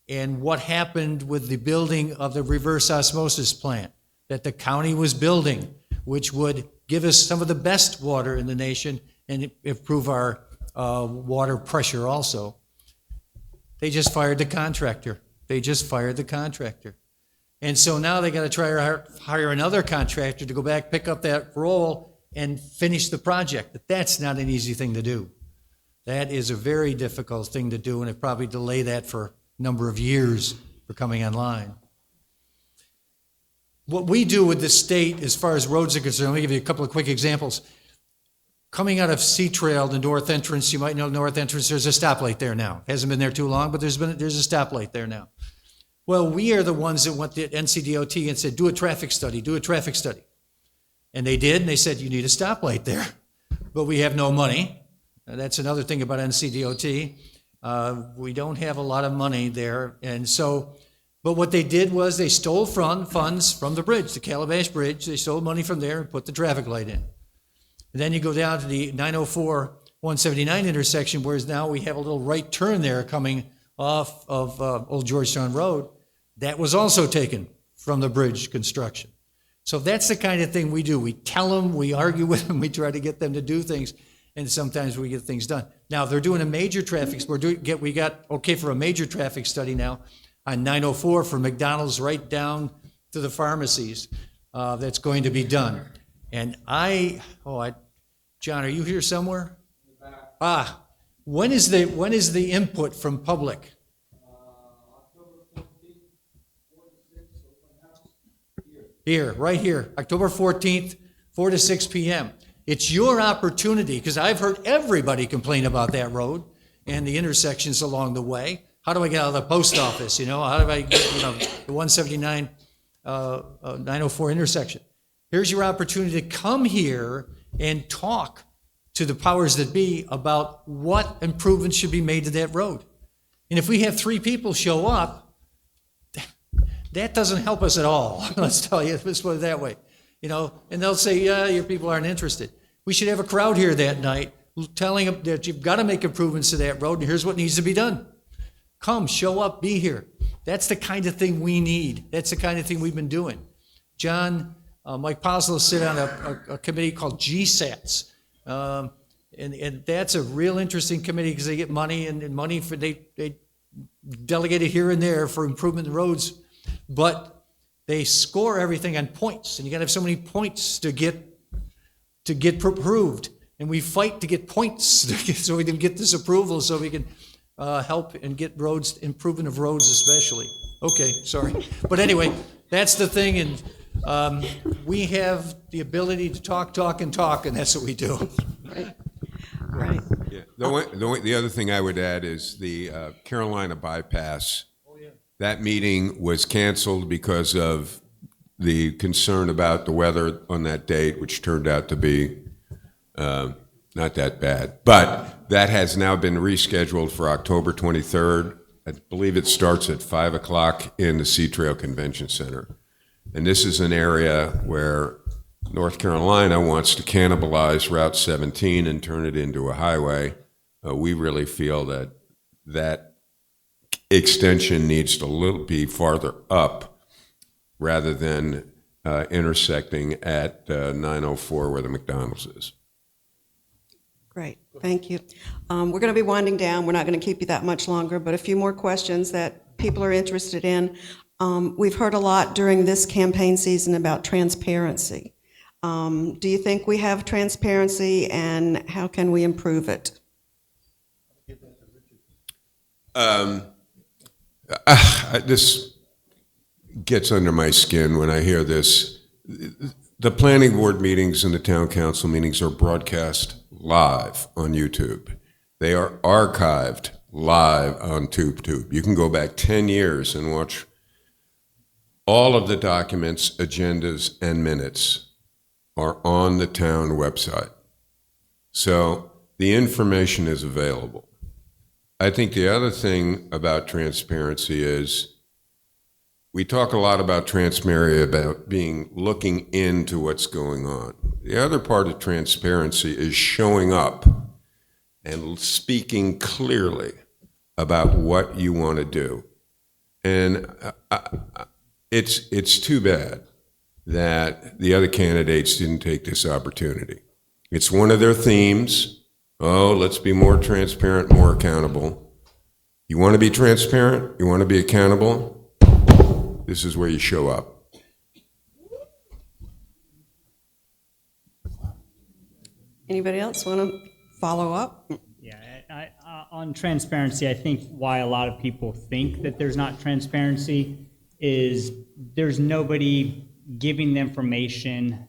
what happened with the building of the reverse osmosis plant that the county was building, which would give us some of the best water in the nation and improve our water pressure also. They just fired the contractor. And so now they got to try to hire another contractor to go back, pick up that role, and finish the project. But that's not an easy thing to do. That is a very difficult thing to do, and it probably delay that for a number of years for coming online. What we do with the state as far as roads are concerned, let me give you a couple of quick examples. Coming out of Sea Trail, the north entrance, you might know the north entrance, there's a stoplight there now. Hasn't been there too long, but there's a stoplight there now. Well, we are the ones that went to NCDOT and said, do a traffic study. And they did, and they said, you need a stoplight there. But we have no money. That's another thing about NCDOT. We don't have a lot of money there. And so, but what they did was they stole funds from the bridge, the Calabash Bridge. They stole money from there and put the traffic light in. And then you go down to the 904-179 intersection, whereas now we have a little right turn there coming off of Old Georgetown Road. That was also taken from the bridge construction. So that's the kind of thing we do. We tell them, we argue with them, we try to get them to do things, and sometimes we get things done. Now, they're doing a major traffic, we got okay for a major traffic study now on 904 from McDonald's right down to the pharmacies. That's going to be done. And John, are you here somewhere? When is the input from public? Right here, October 14th, 4 to 6 p.m. It's your opportunity, because I've heard everybody complain about that road and the intersections along the way. How do I get out of the post office? How do I get, the 179, 904 intersection? Here's your opportunity to come here and talk to the powers that be about what improvements should be made to that road. And if we have 3 people show up, that doesn't help us at all. Let's tell you, let's put it that way. And they'll say, yeah, your people aren't interested. We should have a crowd here that night telling them that you've got to make improvements to that road, and here's what needs to be done. Come, show up, be here. That's the kind of thing we need. That's the kind of thing we've been doing. John, Mike Postle sit on a committee called GSATs. And that's a real interesting committee because they get money and money for, they delegate it here and there for improvement in roads, but they score everything on points, and you gotta have so many points to get approved. And we fight to get points so we can get this approval so we can help and get roads, improvement of roads especially. Okay, sorry. But anyway, that's the thing, and we have the ability to talk, and that's what we do. Right. Yeah. The other thing I would add is the Carolina bypass. That meeting was canceled because of the concern about the weather on that date, which turned out to be not that bad. But that has now been rescheduled for October 23rd. I believe it starts at 5 o'clock in the Sea Trail Convention Center. And this is an area where North Carolina wants to cannibalize Route 17 and turn it into a highway. We really feel that that extension needs to be farther up rather than intersecting at 904 where the McDonald's is. Great, thank you. We're going to be winding down. We're not going to keep you that much longer, but a few more questions that people are interested in. We've heard a lot during this campaign season about transparency. Do you think we have transparency, and how can we improve it? This gets under my skin when I hear this. The planning board meetings and the town council meetings are broadcast live on YouTube. They are archived live on TubeTube. You can go back 10 years and watch all of the documents, agendas, and minutes are on the town website. So the information is available. I think the other thing about transparency is we talk a lot about transparency, about looking into what's going on. The other part of transparency is showing up and speaking clearly about what you want to do. And it's too bad that the other candidates didn't take this opportunity. It's one of their themes. Oh, let's be more transparent, more accountable. You want to be transparent? You want to be accountable? This is where you show up. Anybody else want to follow up? Yeah, on transparency, I think why a lot of people think that there's not transparency is there's nobody giving the information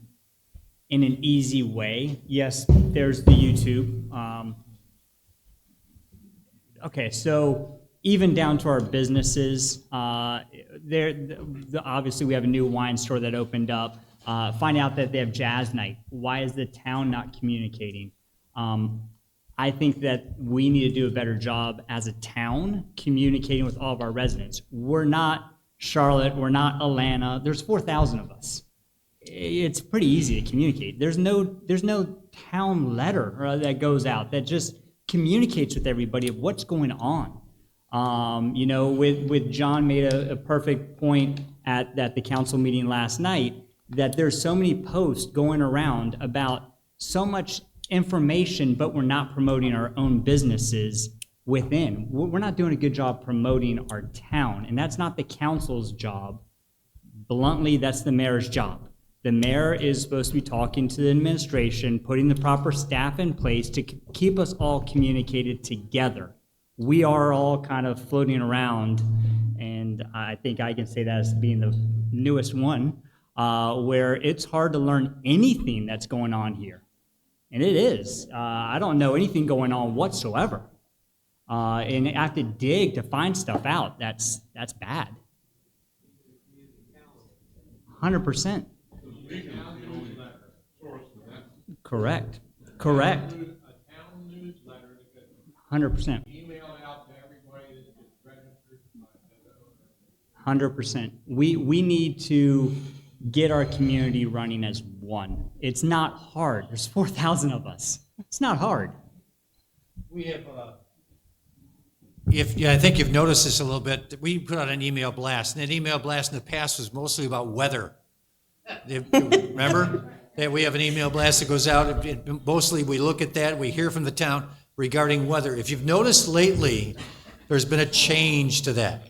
in an easy way. Yes, there's the YouTube. Okay, so even down to our businesses, obviously we have a new wine store that opened up. Find out that they have jazz night. Why is the town not communicating? I think that we need to do a better job as a town communicating with all of our residents. We're not Charlotte, we're not Atlanta. There's 4,000 of us. It's pretty easy to communicate. There's no town letter that goes out that just communicates with everybody of what's going on. With John made a perfect point at the council meeting last night that there's so many posts going around about so much information, but we're not promoting our own businesses within. We're not doing a good job promoting our town, and that's not the council's job. Bluntly, that's the mayor's job. The mayor is supposed to be talking to the administration, putting the proper staff in place to keep us all communicated together. We are all kind of floating around, and I think I can say that as being the newest one, where it's hard to learn anything that's going on here. And it is. I don't know anything going on whatsoever. And I have to dig to find stuff out. That's bad. 100%. Correct. Correct. A town newsletter that gets 100%. emailed out to everybody that gets registered. 100%. We need to get our community running as one. It's not hard. There's 4,000 of us. It's not hard. We have, I think you've noticed this a little bit. We put out an email blast, and that email blast in the past was mostly about weather. Remember that we have an email blast that goes out. Mostly we look at that, we hear from the town regarding weather. If you've noticed lately, there's been a change to that.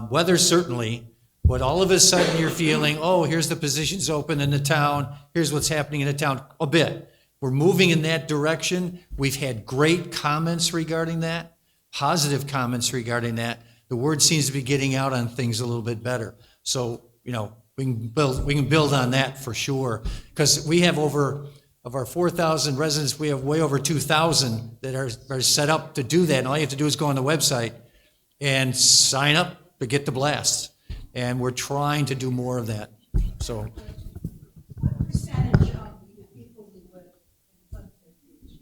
Weather certainly, but all of a sudden you're feeling, oh, here's the positions open in the town, here's what's happening in the town, a bit. We're moving in that direction. We've had great comments regarding that, positive comments regarding that. The word seems to be getting out on things a little bit better. So, we can build on that for sure. Because we have of our 4,000 residents, we have way over 2,000 that are set up to do that. And all you have to do is go on the website and sign up to get the blasts. And we're trying to do more of that. So, What percentage of the people who live in Sunset Beach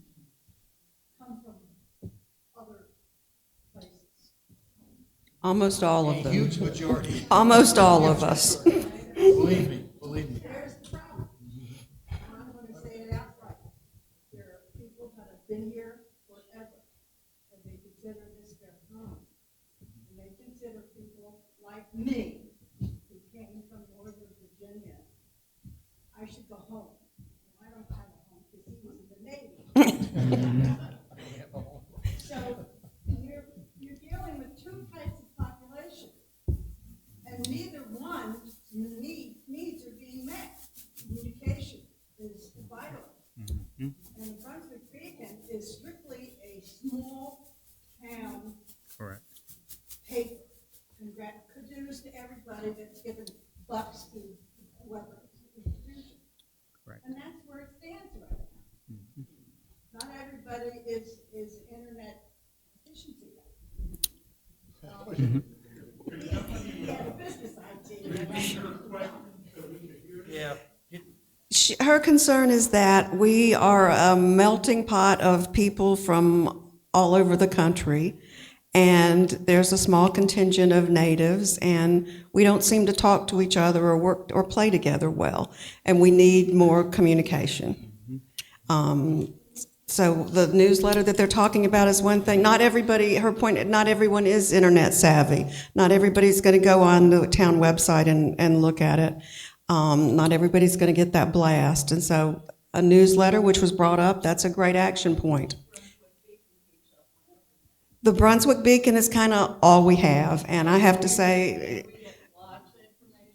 come from other places? Almost all of a them. huge majority. Almost all of us. Believe me. There's the problem. I'm going to say it outright. There are people that have been here forever, and they consider this their home. And they consider people like me, who came from Northern Virginia, I should go home. Well, I don't have a home because he was in the Navy. So you're dealing with two types of population, and neither one's needs are being met. Communication is vital. And Brunswick Beacon is strictly a small town Correct. paper. Kudos to everybody that's given bucks to whoever institution. Correct. And that's where it stands right now. Not everybody is internet efficiency. Yeah, the business IT. Yeah. Her concern is that we are a melting pot of people from all over the country, and there's a small contingent of natives, and we don't seem to talk to each other or work or play together well, and we need more communication. So the newsletter that they're talking about is one thing. Not everybody, her point, not everyone is internet savvy. Not everybody's going to go on the town website and look at it. Not everybody's going to get that blast. And so a newsletter, which was brought up, that's a great action point. The Brunswick Beacon is kind of all we have. And I have to say,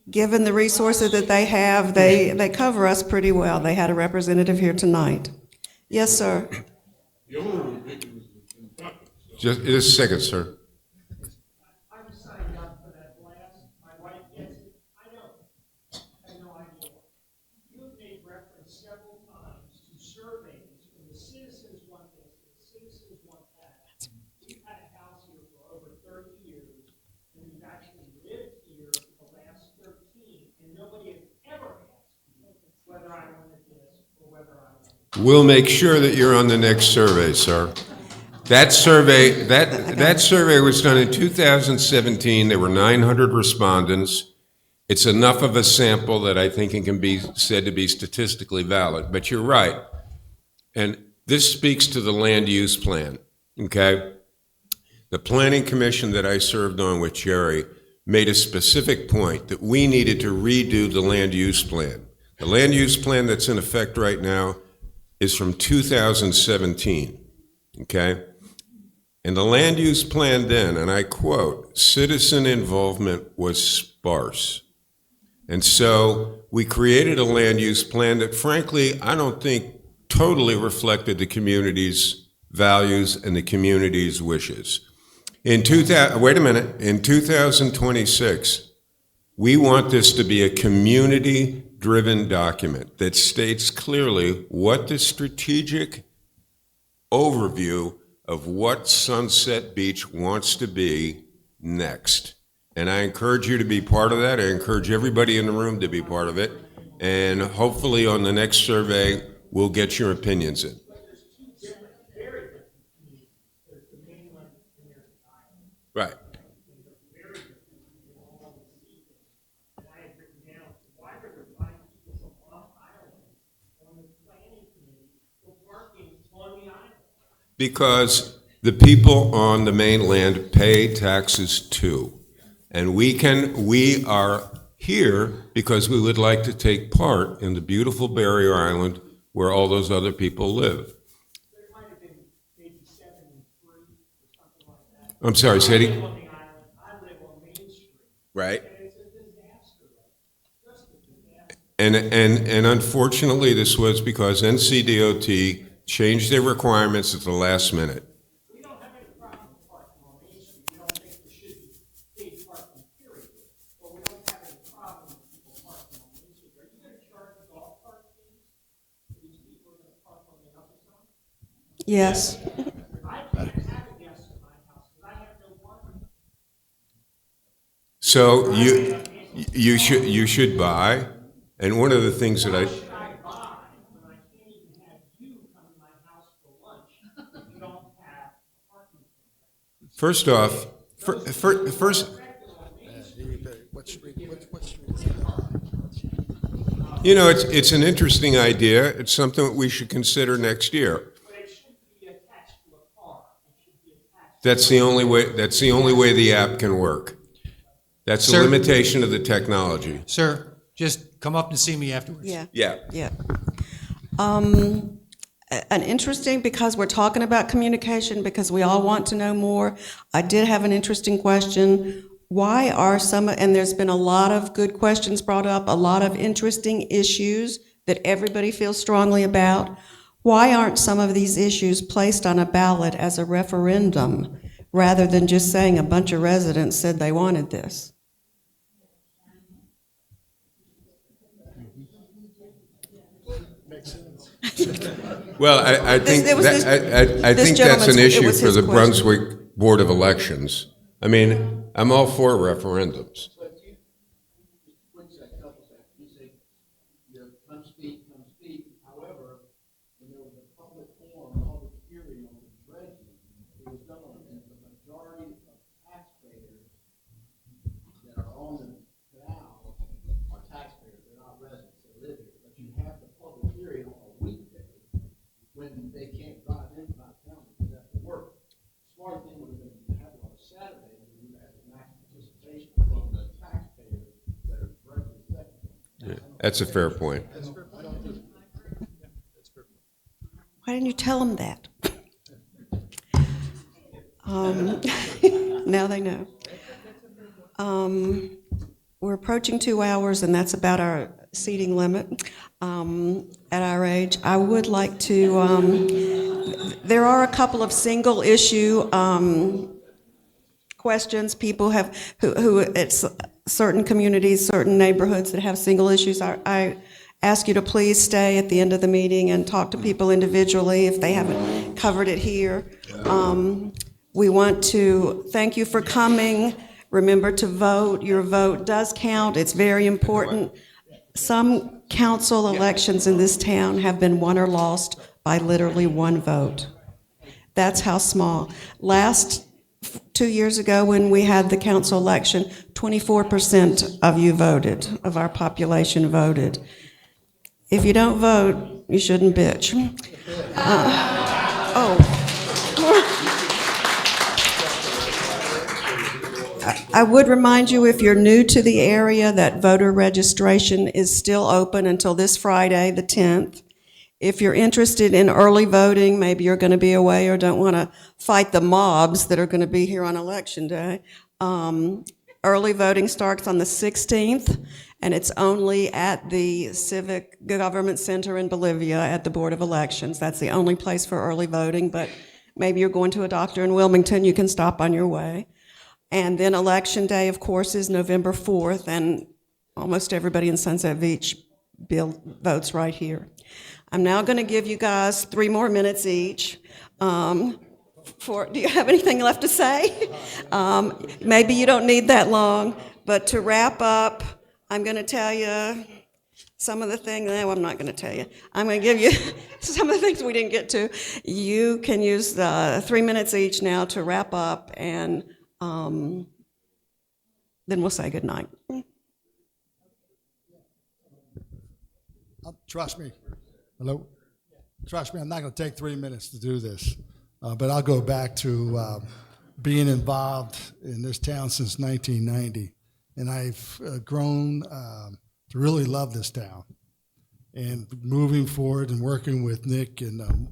given the resources that they have, they cover us pretty well. They had a representative here tonight. Yes, sir. Just a second, sir. I'm signed up for that blast, my wife gets it, I don't, I have no idea. You've made reference several times to surveys, and the citizens want this, and the citizens want that. We've had a house here for over 30 years, and we've actually lived here for the last 13, and nobody has ever asked me whether I wanted this or whether I wanted it. We'll make sure that you're on the next survey, sir. That survey was done in 2017. There were 900 respondents. It's enough of a sample that I think it can be said to be statistically valid. But you're right. And this speaks to the land use plan, okay? The Planning Commission that I served on with Jerry made a specific point that we needed to redo the land use plan. The land use plan that's in effect right now is from 2017, okay? And the land use plan then, and I quote, citizen involvement was sparse. And so we created a land use plan that frankly, I don't think totally reflected the community's values and the community's wishes. In 2026, we want this to be a community-driven document that states clearly what the strategic overview of what Sunset Beach wants to be next. And I encourage you to be part of that. I encourage everybody in the room to be part of it. And hopefully on the next survey, we'll get your opinions in. Right. Because the people on the mainland pay taxes too. And we are here because we would like to take part in the beautiful barrier island where all those other people live. There might have been maybe 7 and 3 or something like that. I'm sorry, I Sadie? live on the island, I live on Main Street, Right. and it's a disaster, just a disaster. And unfortunately, this was because NCDOT changed their requirements at the last minute. We don't have any problem with parking on Main Street, we don't think there should be paid parking, period. But we don't have any problem with people parking on Main Street. Are you gonna charge golf cart fees for these people who are gonna park on the other side? Yes. I can't have a guest in my house, because I have no parking. So you should buy, and one of the things that I, Should I buy when I can't even have you come to my house for lunch if you don't have parking? first off, first, you know, it's an interesting idea. It's something that we should consider next year. But it shouldn't be attached to a car, it should be attached. That's the only way. That's the only way the app can work. That's the Sir? limitation of the technology. Sir, just come up and see me afterwards. Yeah. Yeah. Yeah. An interesting, because we're talking about communication, because we all want to know more, I did have an interesting question. Why are some, and there's been a lot of good questions brought up, a lot of interesting issues that everybody feels strongly about. Why aren't some of these issues placed on a ballot as a referendum rather than just saying a bunch of residents said they wanted this? Well, I think It was this- I this think that's an gentleman's- it issue was for his the question. Brunswick Board of Elections. I mean, I'm all for referendums. But you, wait a second, couple seconds, you say, come speak, however, when there was a public forum, public hearing on the dredging, it was done on, and the majority of taxpayers that are on the canal are taxpayers, they're not residents, they live here, but you have the public hearing on a weekday when they can't drive That's a fair point. Why didn't you tell them that? Now they know. We're approaching 2 hours, and that's about our seating limit at our age. I would like to, there are a couple of single issue questions people have, who it's certain communities, certain neighborhoods that have single issues. I ask you to please stay at the end of the meeting and talk to people individually if they haven't covered it here. We want to thank you for coming. Remember to vote. Your vote does count. It's very important. Some council elections in this town have been won or lost by literally one vote. That's how small. Last 2 years ago, when we had the council election, 24% of you voted, of our population voted. If you don't vote, you shouldn't bitch. I would remind you, if you're new to the area, that voter registration is still open until this Friday, the 10th. If you're interested in early voting, maybe you're going to be away or don't want to fight the mobs that are going to be here on Election Day. Early voting starts on the 16th, and it's only at the Civic Government Center in Bolivia at the Board of Elections. That's the only place for early voting, but maybe you're going to a doctor in Wilmington, you can stop on your way. And then Election Day, of course, is November 4th, and almost everybody in Sunset Beach votes right here. I'm now going to give you guys 3 more minutes each. Do you have anything left to say? Maybe you don't need that long, but to wrap up, I'm going to tell you some of the things. No, I'm not going to tell you. I'm going to give you some of the things we didn't get to. You can use the 3 minutes each now to wrap up, and then we'll say good night. Trust me. Hello? Trust me, I'm not going to take 3 minutes to do this, but I'll go back to being involved in this town since 1990, and I've grown to really love this town. And moving forward and working with Nick and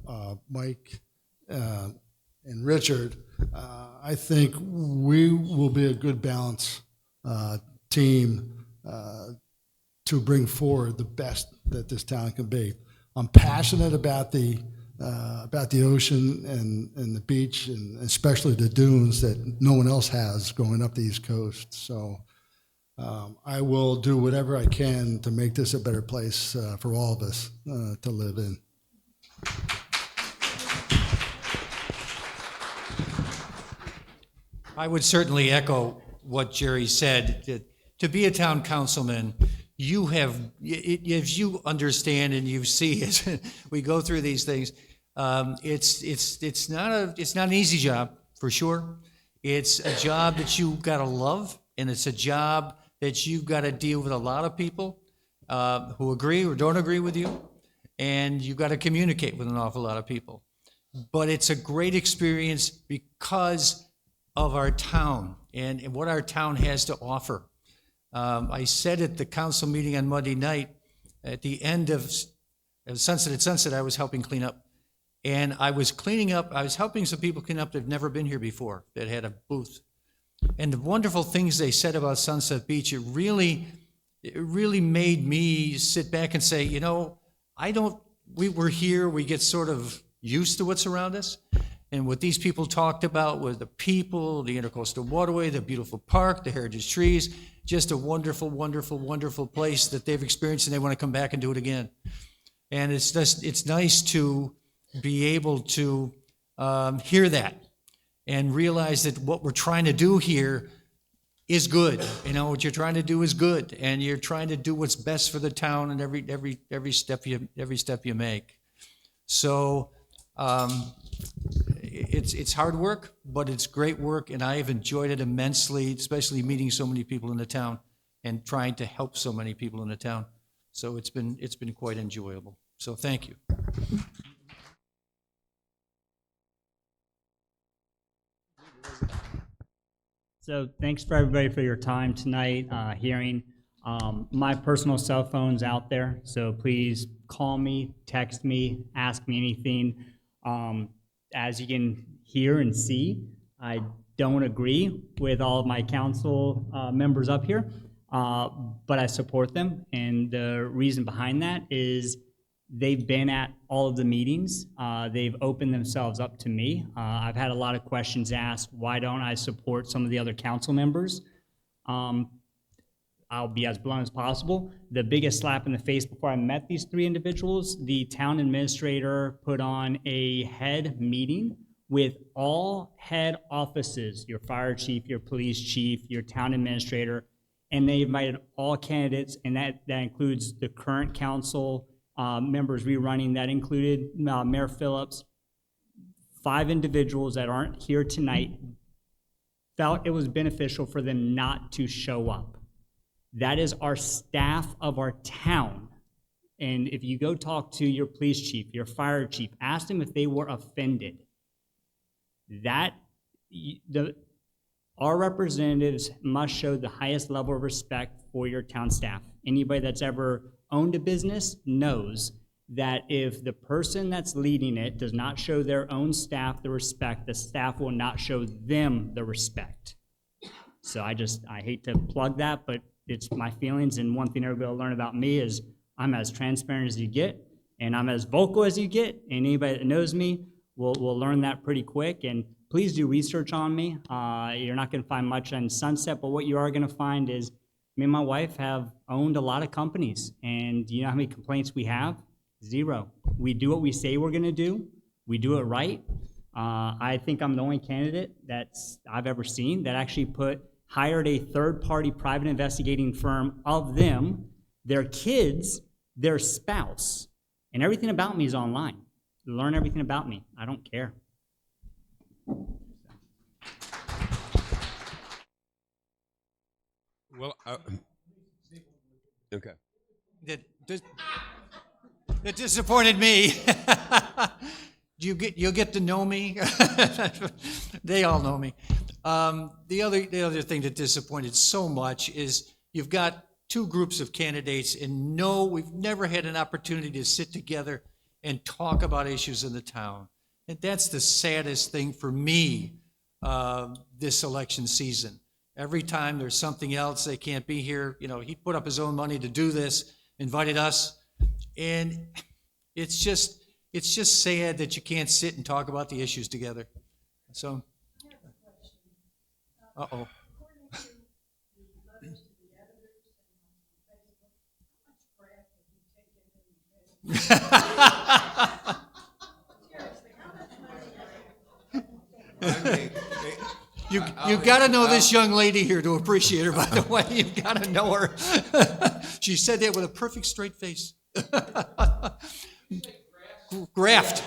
Mike and Richard, I think we will be a good balance team to bring forward the best that this town can be. I'm passionate about the ocean and the beach, and especially the dunes that no one else has going up the East Coast. So I will do whatever I can to make this a better place for all of us to live in. I would certainly echo what Jerry said. That to be a town councilman, you have, as you understand and you see as we go through these things, it's not an easy job for sure. It's a job that you gotta love, and it's a job that you've got to deal with a lot of people who agree or don't agree with you, and you've got to communicate with an awful lot of people. But it's a great experience because of our town and what our town has to offer. I said at the council meeting on Monday night, at the end of Sunset at Sunset, I was helping clean up. And I was helping some people clean up that have never been here before, that had a booth. And the wonderful things they said about Sunset Beach, it really made me sit back and say, we're here, we get sort of used to what's around us. And what these people talked about was the people, the intercoastal waterway, the beautiful park, the heritage trees, just a wonderful, wonderful, wonderful place that they've experienced, and they want to come back and do it again. And it's nice to be able to hear that and realize that what we're trying to do here is good. What you're trying to do is good, and you're trying to do what's best for the town in every step you make. So it's hard work, but it's great work, and I have enjoyed it immensely, especially meeting so many people in the town and trying to help so many people in the town. So it's been quite enjoyable. So thank you. So thanks for everybody for your time tonight, hearing. My personal cell phone's out there, so please call me, text me, ask me anything. As you can hear and see, I don't agree with all of my council members up here, but I support them. And the reason behind that is they've been at all of the meetings. They've opened themselves up to me. I've had a lot of questions asked, why don't I support some of the other council members? I'll be as blunt as possible. The biggest slap in the face before I met these three individuals, the town administrator put on a head meeting with all head offices, your fire chief, your police chief, your town administrator, and they invited all candidates, and that includes the current council members rerunning. That included Mayor Phillips. 5 individuals that aren't here tonight felt it was beneficial for them not to show up. That is our staff of our town. And if you go talk to your police chief, your fire chief, ask them if they were offended. Our representatives must show the highest level of respect for your town staff. Anybody that's ever owned a business knows that if the person that's leading it does not show their own staff the respect, the staff will not show them the respect. So I hate to plug that, but it's my feelings, and one thing everybody will learn about me is I'm as transparent as you get, and I'm as vocal as you get, and anybody that knows me will learn that pretty quick. And please do research on me. You're not gonna find much on Sunset, but what you are gonna find is me and my wife have owned a lot of companies, and you know how many complaints we have? 0. We do what we say we're gonna do. We do it right. I think I'm the only candidate I've ever seen that actually hired a third-party private investigating firm of them, their kids, their spouse, and everything about me is online. Learn everything about me. I don't care. Well, okay. That disappointed me. You'll get to know me. They all know me. The other thing that disappointed so much is you've got 2 groups of candidates, and we've never had an opportunity to sit together and talk about issues in the town. And that's the saddest thing for me this election season. Every time there's something else, they can't be here. You know, he put up his own money to do this, invited us, and it's just sad that you can't sit and talk about the issues together. So, uh-oh. According to the letters to the editors and on Facebook, how much crap have you taken in? Seriously, how much money? You got to know this young lady here to appreciate her, by the way. You've got to know her. She said that with a perfect straight face. Graft.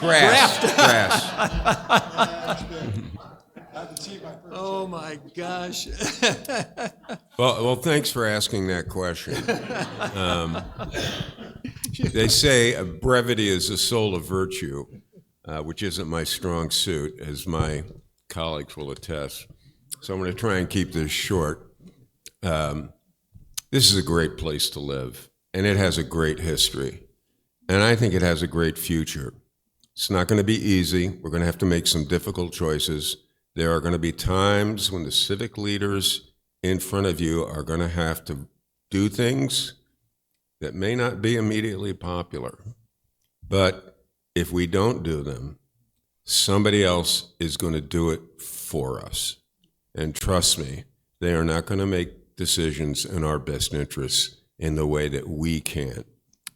Oh, my gosh. Well, thanks for asking that question. They say brevity is the soul of virtue, which isn't my strong suit, as my colleagues will attest. So I'm going to try and keep this short. This is a great place to live, and it has a great history, and I think it has a great future. It's not going to be easy. We're going to have to make some difficult choices. There are going to be times when the civic leaders in front of you are going to have to do things that may not be immediately popular. But if we don't do them, somebody else is going to do it for us. And trust me, they are not going to make decisions in our best interests in the way that we can.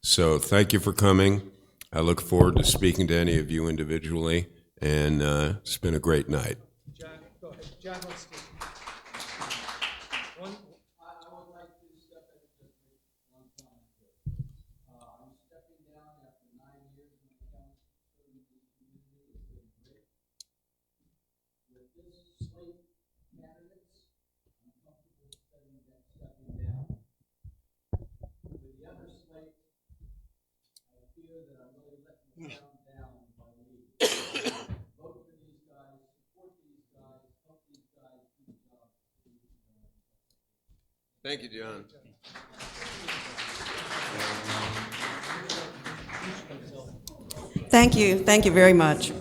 So thank you for coming. I look forward to speaking to any of you individually, and it's been a great night. John, go ahead. John, let's do one. I would like to step in just one comment here. I'm stepping down after 9 years in the council, serving this community. It's been great. With this slate of candidates, I'm comfortable stepping down. With the other slate, I fear that I'm really letting the town down by leaving. Vote for these guys, support these guys, help these guys do the job. Thank you, John. Thank you very much.